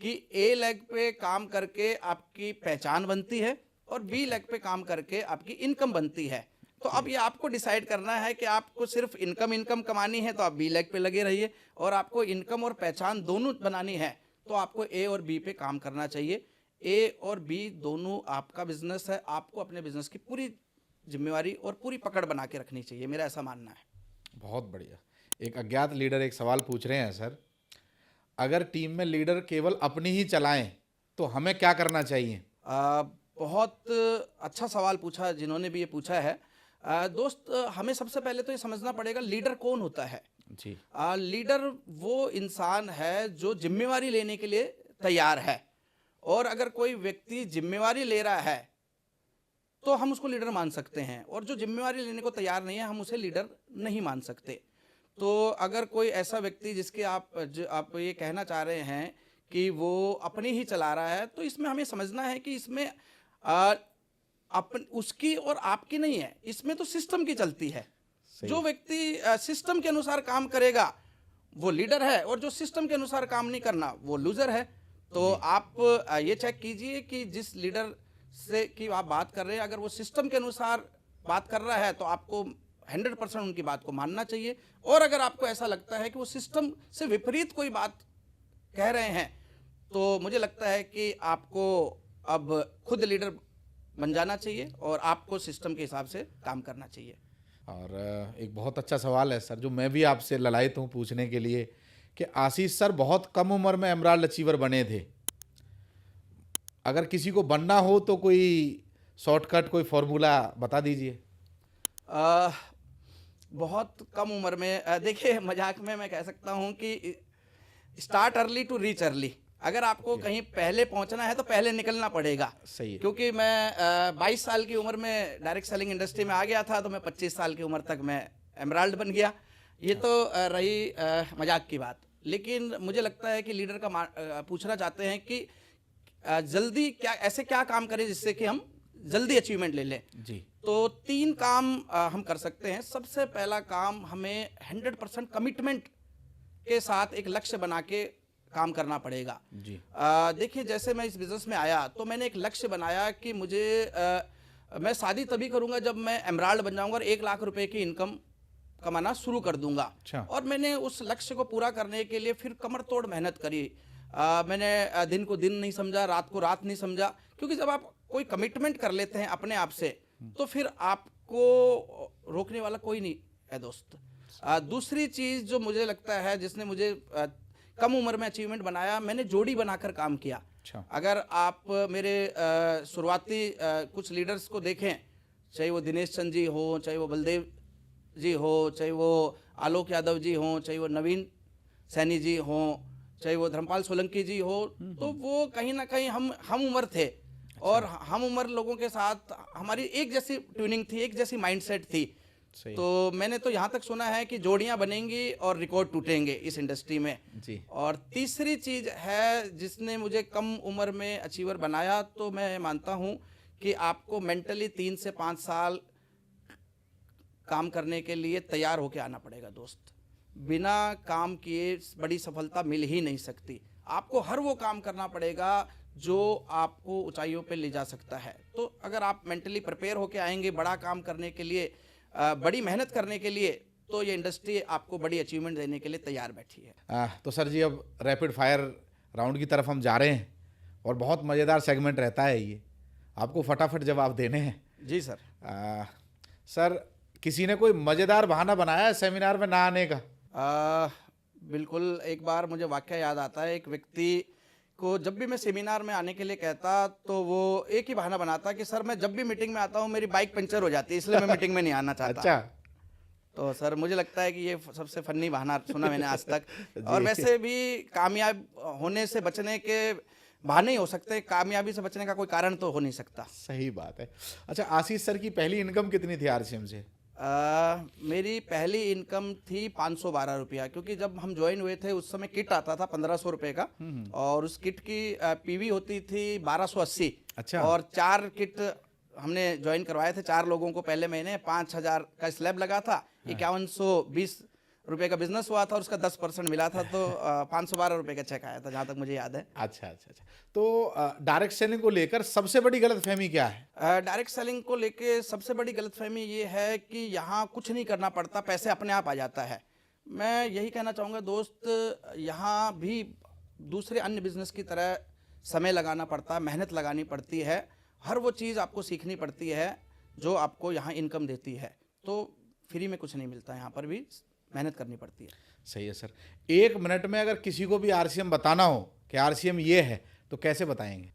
कि ए लेग पे काम करके आपकी पहचान बनती है और बी लेग पे काम करके आपकी इनकम बनती है। तो अब ये आपको डिसाइड करना है कि आपको सिर्फ इनकम कमानी है तो आप बी लेग पे लगे रहिए, और आपको इनकम और पहचान दोनों बनानी है तो आपको ए और बी पे काम करना चाहिए। ए और बी दोनों आपका बिजनेस है, आपको अपने बिजनेस की पूरी जिम्मेवारी और पूरी पकड़ बना के रखनी चाहिए, मेरा ऐसा मानना है। बहुत बढ़िया। एक अज्ञात लीडर एक सवाल पूछ रहे हैं सर, अगर टीम में लीडर केवल अपनी ही चलाएं तो हमें क्या करना चाहिए? बहुत अच्छा सवाल पूछा जिन्होंने भी ये पूछा है। दोस्त, हमें सबसे पहले तो ये समझना पड़ेगा लीडर कौन होता है। जी। लीडर वो इंसान है जो जिम्मेवारी लेने के लिए तैयार है, और अगर कोई व्यक्ति जिम्मेवारी ले रहा है तो हम उसको लीडर मान सकते हैं, और जो जिम्मेवारी लेने को तैयार नहीं है हम उसे लीडर नहीं मान सकते। तो अगर कोई ऐसा व्यक्ति जिसके आप ये कहना चाह रहे हैं कि वो अपनी ही चला रहा है, तो इसमें हमें समझना है कि इसमें उसकी और आपकी नहीं है, इसमें तो सिस्टम की चलती है। जो व्यक्ति सिस्टम के अनुसार काम करेगा वो लीडर है, और जो सिस्टम के अनुसार काम नहीं करना वो लूजर है। तो आप ये चेक कीजिए कि जिस लीडर से की आप बात कर रहे हैं, अगर वो सिस्टम के अनुसार बात कर रहा है तो आपको 100% उनकी बात को मानना चाहिए, और अगर आपको ऐसा लगता है कि वो सिस्टम से विपरीत कोई बात कह रहे हैं तो मुझे लगता है कि आपको अब खुद लीडर बन जाना चाहिए और आपको सिस्टम के हिसाब से काम करना चाहिए। और एक बहुत अच्छा सवाल है सर, जो मैं भी आपसे ललायत हूँ पूछने के लिए, कि आशीष सर बहुत कम उम्र में एमराल्ड अचीवर बने थे। अगर किसी को बनना हो तो कोई शॉर्टकट, कोई फॉर्मूला बता दीजिए। बहुत कम उम्र में, देखिए मजाक में मैं कह सकता हूँ कि start early to reach early. अगर आपको कहीं पहले पहुंचना है तो पहले निकलना पड़ेगा। सही है। क्योंकि मैं 22 साल की उम्र में डायरेक्ट सेलिंग इंडस्ट्री में आ गया था, तो मैं 25 साल की उम्र तक मैं एमराल्ड बन गया। ये तो रही मजाक की बात। लेकिन मुझे लगता है कि लीडर का पूछना चाहते हैं कि जल्दी ऐसे क्या काम करें जिससे कि हम जल्दी अचीवमेंट ले लें। जी। तो 3 काम हम कर सकते हैं। सबसे पहला काम, हमें 100% कमिटमेंट के साथ एक लक्ष्य बना के काम करना पड़ेगा। जी। देखिए, जैसे मैं इस बिजनेस में आया तो मैंने एक लक्ष्य बनाया कि मुझे मैं शादी तभी करूंगा जब मैं एमराल्ड बन जाऊंगा और 1 लाख रुपए की इनकम कमाना शुरू कर दूंगा। अच्छा। और मैंने उस लक्ष्य को पूरा करने के लिए फिर कमर तोड़ मेहनत करी। मैंने दिन को दिन नहीं समझा, रात को रात नहीं समझा, क्योंकि जब आप कोई कमिटमेंट कर लेते हैं अपने आप से तो फिर आपको रोकने वाला कोई नहीं है दोस्त। दूसरी चीज़ जो मुझे लगता है जिसने मुझे कम उम्र में अचीवमेंट बनाया, मैंने जोड़ी बनाकर काम किया। अच्छा। अगर आप मेरे शुरुआती कुछ लीडर्स को देखें, चाहे वो दिनेश चंद जी हो, चाहे वो बलदेव जी हो, चाहे वो आलोक यादव जी हो, चाहे वो नवीन सैनी जी हो, चाहे वो धर्मपाल सोलंकी जी हो, तो वो कहीं ना कहीं हम उम्र थे। और हम उम्र लोगों के साथ हमारी एक जैसी ट्यूनिंग थी, एक जैसी माइंडसेट थी। तो मैंने तो यहाँ तक सुना है कि जोड़ियाँ बनेंगी और रिकॉर्ड टूटेंगे इस इंडस्ट्री में। जी। और तीसरी चीज़ है जिसने मुझे कम उम्र में अचीवर बनाया, तो मैं मानता हूँ कि आपको मेंटली 3 से 5 साल काम करने के लिए तैयार होकर आना पड़ेगा दोस्त। बिना काम किए बड़ी सफलता मिल ही नहीं सकती। आपको हर वो काम करना पड़ेगा जो आपको ऊंचाइयों पे ले जा सकता है। तो अगर आप मेंटली प्रिपेयर होकर आएंगे बड़ा काम करने के लिए, बड़ी मेहनत करने के लिए, तो ये इंडस्ट्री आपको बड़ी अचीवमेंट देने के लिए तैयार बैठी है। तो सर जी, अब रैपिड फायर राउंड की तरफ हम जा रहे हैं और बहुत मज़ेदार सेगमेंट रहता है ये, आपको फटाफट जवाब देने हैं। जी सर। सर, किसी ने कोई मज़ेदार बहाना बनाया है सेमिनार में ना आने का? बिल्कुल। एक बार मुझे वाकया याद आता है, एक व्यक्ति को जब भी मैं सेमिनार में आने के लिए कहता तो वो एक ही बहाना बनाता कि सर मैं जब भी मीटिंग में आता हूँ मेरी बाइक पंचर हो जाती है, इसलिए मैं मीटिंग में नहीं आना चाहता। अच्छा। तो सर मुझे लगता है कि ये सबसे फनी बहाना सुना मैंने आज तक। और वैसे भी कामयाब होने से बचने के बहाने ही हो सकते, कामयाबी से बचने का कोई कारण तो हो नहीं सकता। सही बात है। अच्छा, आशीष सर की पहली इनकम कितनी थी आरसीएम से? मेरी पहली इनकम थी 512 रुपया, क्योंकि जब हम ज्वाइन हुए थे उस समय किट आता था 1500 रुपये का, और उस किट की पीवी होती थी 1280। अच्छा। और 4 किट हमने ज्वाइन करवाए थे 4 लोगों को पहले महीने 5,000 का स्लैब लगा था, 5120 रुपए का बिजनेस हुआ था और उसका 10% मिला था, तो 512 रुपए का चेक आया था, जहाँ तक मुझे याद है। अच्छा अच्छा अच्छा। तो डायरेक्ट सेलिंग को लेकर सबसे बड़ी गलतफहमी क्या है? डायरेक्ट सेलिंग को लेके सबसे बड़ी गलतफहमी ये है कि यहाँ कुछ नहीं करना पड़ता, पैसे अपने आप आ जाता है। मैं यही कहना चाहूँगा दोस्त, यहाँ भी दूसरे अन्य बिजनेस की तरह समय लगाना पड़ता है, मेहनत लगानी पड़ती है, हर वो चीज़ आपको सीखनी पड़ती है जो आपको यहाँ इनकम देती है। तो फ्री में कुछ नहीं मिलता, यहाँ पर भी मेहनत करनी पड़ती है। सही है सर। 1 मिनट में अगर किसी को भी आरसीएम बताना हो कि आरसीएम ये है तो कैसे बताएंगे?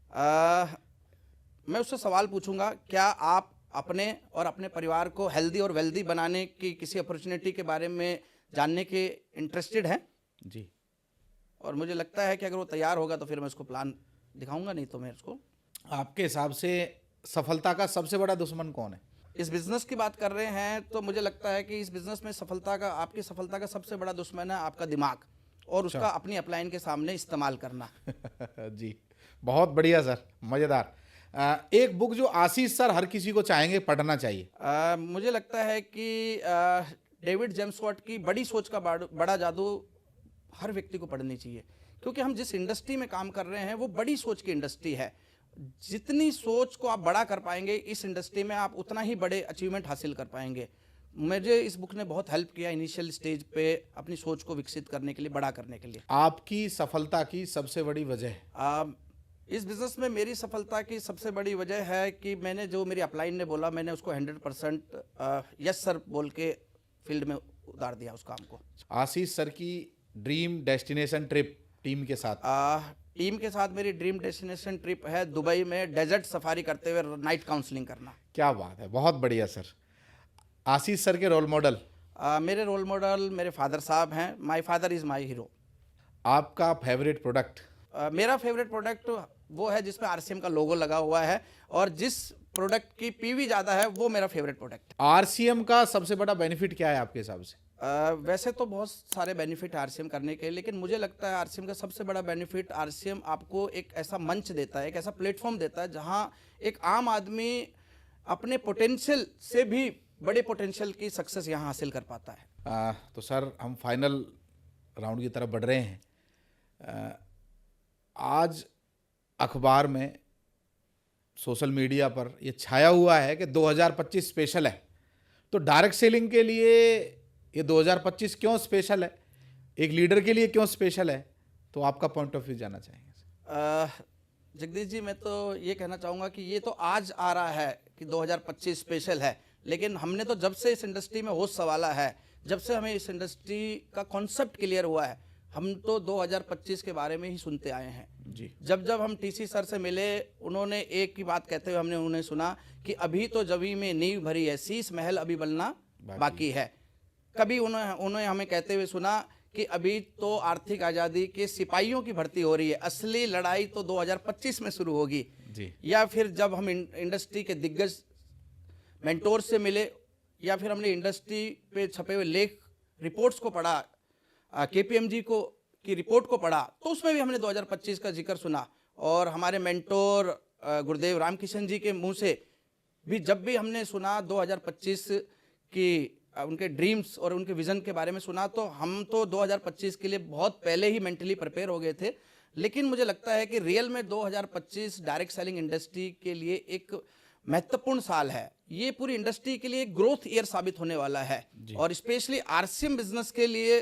मैं उससे सवाल पूछूंगा, क्या आप अपने और अपने परिवार को हेल्दी और वेल्दी बनाने की किसी अपॉर्चुनिटी के बारे में जानने के इंटरेस्टेड हैं? जी। और मुझे लगता है कि अगर वो तैयार होगा तो फिर मैं उसको प्लान दिखाऊंगा, नहीं तो मैं उसको। आपके हिसाब से सफलता का सबसे बड़ा दुश्मन कौन है? इस बिज़नेस की बात कर रहे हैं तो मुझे लगता है कि इस बिज़नेस में आपकी सफलता का सबसे बड़ा दुश्मन है आपका दिमाग, और उसका अपनी अपलाइन के सामने इस्तेमाल करना। जी, बहुत बढ़िया सर, मज़ेदार। एक बुक जो आशीष सर हर किसी को चाहेंगे पढ़ना चाहिए। मुझे लगता है कि डेविड जेम्स वॉट की बड़ी सोच का बड़ा जादू हर व्यक्ति को पढ़नी चाहिए, क्योंकि हम जिस इंडस्ट्री में काम कर रहे हैं वो बड़ी सोच की इंडस्ट्री है। जितनी सोच को आप बड़ा कर पाएंगे इस इंडस्ट्री में, आप उतना ही बड़े अचीवमेंट हासिल कर पाएंगे। मुझे इस बुक ने बहुत हेल्प किया इनिशियल स्टेज पे अपनी सोच को विकसित करने के लिए, बड़ा करने के लिए। आपकी सफलता की सबसे बड़ी वजह? इस बिज़नेस में मेरी सफलता की सबसे बड़ी वजह है कि मैंने जो मेरी अपलाइन ने बोला, मैंने उसको 100% यस सर बोल के फील्ड में उतार दिया उस काम को। आशीष सर की ड्रीम डेस्टिनेशन ट्रिप टीम के साथ? टीम के साथ मेरी ड्रीम डेस्टिनेशन ट्रिप है दुबई में डेजर्ट सफारी करते हुए नाइट काउंसलिंग करना। क्या बात है, बहुत बढ़िया सर। आशीष सर के रोल मॉडल? मेरे रोल मॉडल मेरे फादर साहब हैं। My father is my hero. आपका फेवरेट प्रोडक्ट? मेरा फेवरेट प्रोडक्ट वो है जिसमें आरसीएम का लोगो लगा हुआ है, और जिस प्रोडक्ट की पीवी ज़्यादा है वो मेरा फेवरेट प्रोडक्ट। आरसीएम का सबसे बड़ा बेनिफिट क्या है आपके हिसाब से? वैसे तो बहुत सारे बेनिफिट आरसीएम करने के, लेकिन मुझे लगता है आरसीएम का सबसे बड़ा बेनिफिट, आरसीएम आपको एक ऐसा मंच देता है, एक ऐसा प्लेटफॉर्म देता है जहां एक आम आदमी अपने पोटेंशियल से भी बड़े पोटेंशियल की सक्सेस यहां हासिल कर पाता है। तो सर हम फाइनल राउंड की तरफ बढ़ रहे हैं। आज अखबार में, सोशल मीडिया पर ये छाया हुआ है कि 2025 स्पेशल है, तो डायरेक्ट सेलिंग के लिए ये 2025 क्यों स्पेशल है, एक लीडर के लिए क्यों स्पेशल है, तो आपका पॉइंट ऑफ व्यू जानना चाहेंगे। जगदीश जी, मैं तो ये कहना चाहूँगा कि ये तो आज आ रहा है कि 2025 स्पेशल है, लेकिन हमने तो जब से इस इंडस्ट्री में होश संभाला है, जब से हमें इस इंडस्ट्री का कॉन्सेप्ट क्लियर हुआ है, हम तो 2025 के बारे में ही सुनते आए हैं। जी। जब जब हम टीसी सर से मिले, उन्होंने एक ही बात कहते हुए हमने उन्हें सुना कि अभी तो जवी में नींव भरी है, शीश महल अभी बनना बाकी है। कभी उन्होंने हमें कहते हुए सुना कि अभी तो आर्थिक आज़ादी के सिपाहियों की भर्ती हो रही है, असली लड़ाई तो 2025 में शुरू होगी। जी। या फिर जब हम इंडस्ट्री के दिग्गज मेंटोर से मिले, या फिर हमने इंडस्ट्री पे छपे हुए लेख रिपोर्ट्स को पढ़ा, केपीएमजी की रिपोर्ट को पढ़ा, तो उसमें भी हमने 2025 का जिक्र सुना। और हमारे मेंटोर गुरुदेव रामकिशन जी के मुंह से भी जब भी हमने सुना 2025 की उनके ड्रीम्स और उनके विज़न के बारे में सुना, तो हम तो 2025 के लिए बहुत पहले ही मेंटली प्रिपेयर हो गए थे। लेकिन मुझे लगता है कि रियल में 2025 डायरेक्ट सेलिंग इंडस्ट्री के लिए एक महत्वपूर्ण साल है। ये पूरी इंडस्ट्री के लिए एक ग्रोथ ईयर साबित होने वाला है, और स्पेशली आरसीएम बिजनेस के लिए।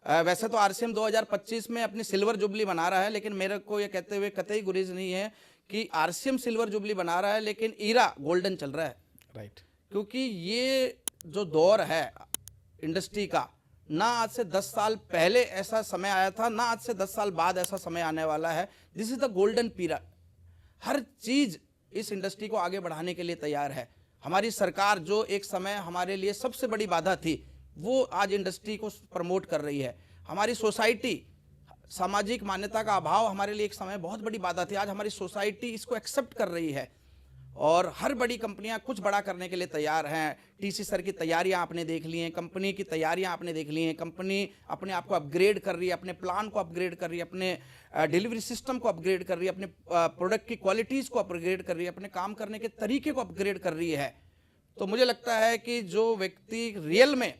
वैसे तो आरसीएम 2025 में अपनी सिल्वर जुबली बना रहा है, लेकिन मेरे को ये कहते हुए कतई गुरेज नहीं है कि आरसीएम सिल्वर जुबली बना रहा है, लेकिन ईरा गोल्डन चल रहा है। राइट। क्योंकि ये जो दौर है इंडस्ट्री का, ना आज से 10 साल पहले ऐसा समय आया था, ना आज से 10 साल बाद ऐसा समय आने वाला है। This is the golden period. हर चीज इस इंडस्ट्री को आगे बढ़ाने के लिए तैयार है। हमारी सरकार जो एक समय हमारे लिए सबसे बड़ी बाधा थी, वो आज इंडस्ट्री को प्रमोट कर रही है। हमारी सोसाइटी, सामाजिक मान्यता का अभाव हमारे लिए एक समय बहुत बड़ी बाधा थी, आज हमारी सोसाइटी इसको एक्सेप्ट कर रही है। और हर बड़ी कंपनियां कुछ बड़ा करने के लिए तैयार हैं। टीसी सर की तैयारियां आपने देख ली हैं, कंपनी की तैयारियां आपने देख ली हैं, कंपनी अपने आप को अपग्रेड कर रही है, अपने प्लान को अपग्रेड कर रही है, अपने डिलीवरी सिस्टम को अपग्रेड कर रही है, अपने प्रोडक्ट की क्वालिटीज़ को अपग्रेड कर रही है, अपने काम करने के तरीके को अपग्रेड कर रही है। तो मुझे लगता है कि जो व्यक्ति रियल में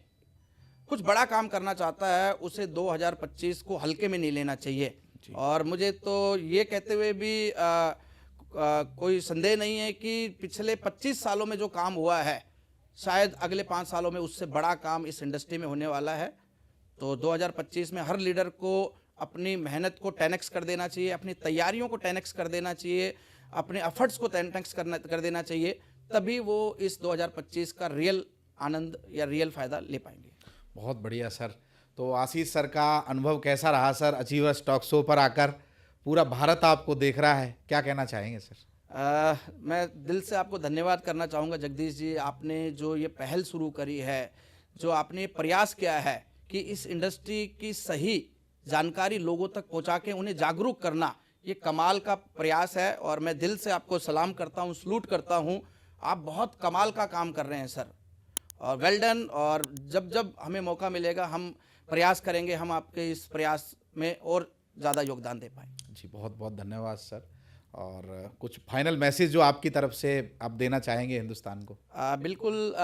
कुछ बड़ा काम करना चाहता है उसे 2025 को हल्के में नहीं लेना चाहिए। और मुझे तो ये कहते हुए भी कोई संदेह नहीं है कि पिछले 25 सालों में जो काम हुआ है शायद अगले 5 सालों में उससे बड़ा काम इस इंडस्ट्री में होने वाला है। तो 2025 में हर लीडर को अपनी मेहनत को 10x कर देना चाहिए, अपनी तैयारियों को 10x कर देना चाहिए, अपने एफर्ट्स को 10x कर देना चाहिए, तभी वो इस 2025 का रियल आनंद या रियल फ़ायदा ले पाएंगे। बहुत बढ़िया सर। तो आशीष सर का अनुभव कैसा रहा सर? अचीवर्स टॉक शो पर आकर पूरा भारत आपको देख रहा है, क्या कहना चाहेंगे सर? मैं दिल से आपको धन्यवाद करना चाहूँगा जगदीश जी। आपने जो ये पहल शुरू करी है, जो आपने प्रयास किया है कि इस इंडस्ट्री की सही जानकारी लोगों तक पहुँचा के उन्हें जागरूक करना, ये कमाल का प्रयास है और मैं दिल से आपको सलाम करता हूँ, सलूट करता हूँ। आप बहुत कमाल का काम कर रहे हैं सर, और वेल डन। और जब जब हमें मौका मिलेगा हम प्रयास करेंगे हम आपके इस प्रयास में और ज़्यादा योगदान दे पाएँ। जी बहुत बहुत धन्यवाद सर। और कुछ फाइनल मैसेज जो आपकी तरफ से आप देना चाहेंगे हिंदुस्तान को? बिल्कुल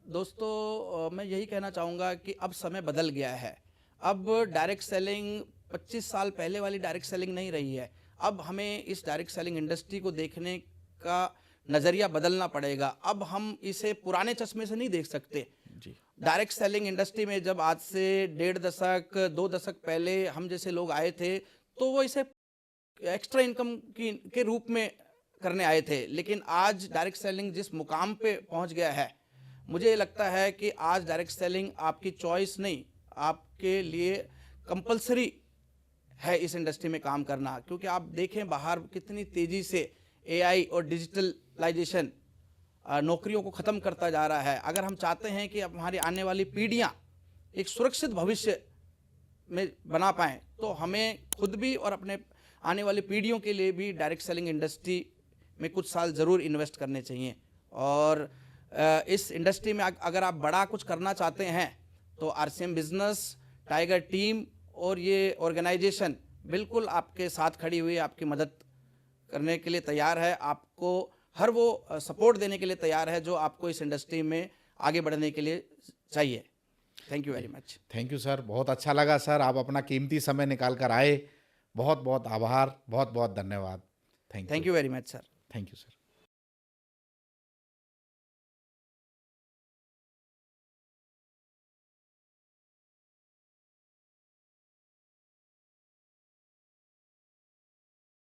दोस्तों, मैं यही कहना चाहूँगा कि अब समय बदल गया है। अब डायरेक्ट सेलिंग 25 साल पहले वाली डायरेक्ट सेलिंग नहीं रही है। अब हमें इस डायरेक्ट सेलिंग इंडस्ट्री को देखने का नज़रिया बदलना पड़ेगा। अब हम इसे पुराने चश्मे से नहीं देख सकते। जी। डायरेक्ट सेलिंग इंडस्ट्री में जब आज से 1.5 दशक 2 दशक पहले हम जैसे लोग आए थे तो वो इसे एक्स्ट्रा इनकम के रूप में करने आए थे। लेकिन आज डायरेक्ट सेलिंग जिस मुकाम पे पहुंच गया है, मुझे लगता है कि आज डायरेक्ट सेलिंग आपकी चॉइस नहीं, आपके लिए कंपलसरी है इस इंडस्ट्री में काम करना। क्योंकि आप देखें बाहर कितनी तेज़ी से एआई और डिजिटलाइजेशन नौकरियों को ख़त्म करता जा रहा है। अगर हम चाहते हैं कि अब हमारी आने वाली पीढ़ियाँ एक सुरक्षित भविष्य में बना पाएँ, तो हमें खुद भी और अपने आने वाली पीढ़ियों के लिए भी डायरेक्ट सेलिंग इंडस्ट्री में कुछ साल ज़रूर इन्वेस्ट करने चाहिए। और इस इंडस्ट्री में अगर आप बड़ा कुछ करना चाहते हैं तो आरसीएम बिजनेस, टाइगर टीम और ये ऑर्गेनाइजेशन बिल्कुल आपके साथ खड़ी हुई, आपकी मदद करने के लिए तैयार है, आपको हर वो सपोर्ट देने के लिए तैयार है जो आपको इस इंडस्ट्री में आगे बढ़ने के लिए चाहिए। Thank you very much. Thank you sir, बहुत अच्छा लगा सर, आप अपना कीमती समय निकाल कर आए। बहुत बहुत आभार, बहुत बहुत धन्यवाद। Thank you very much sir. Thank you sir.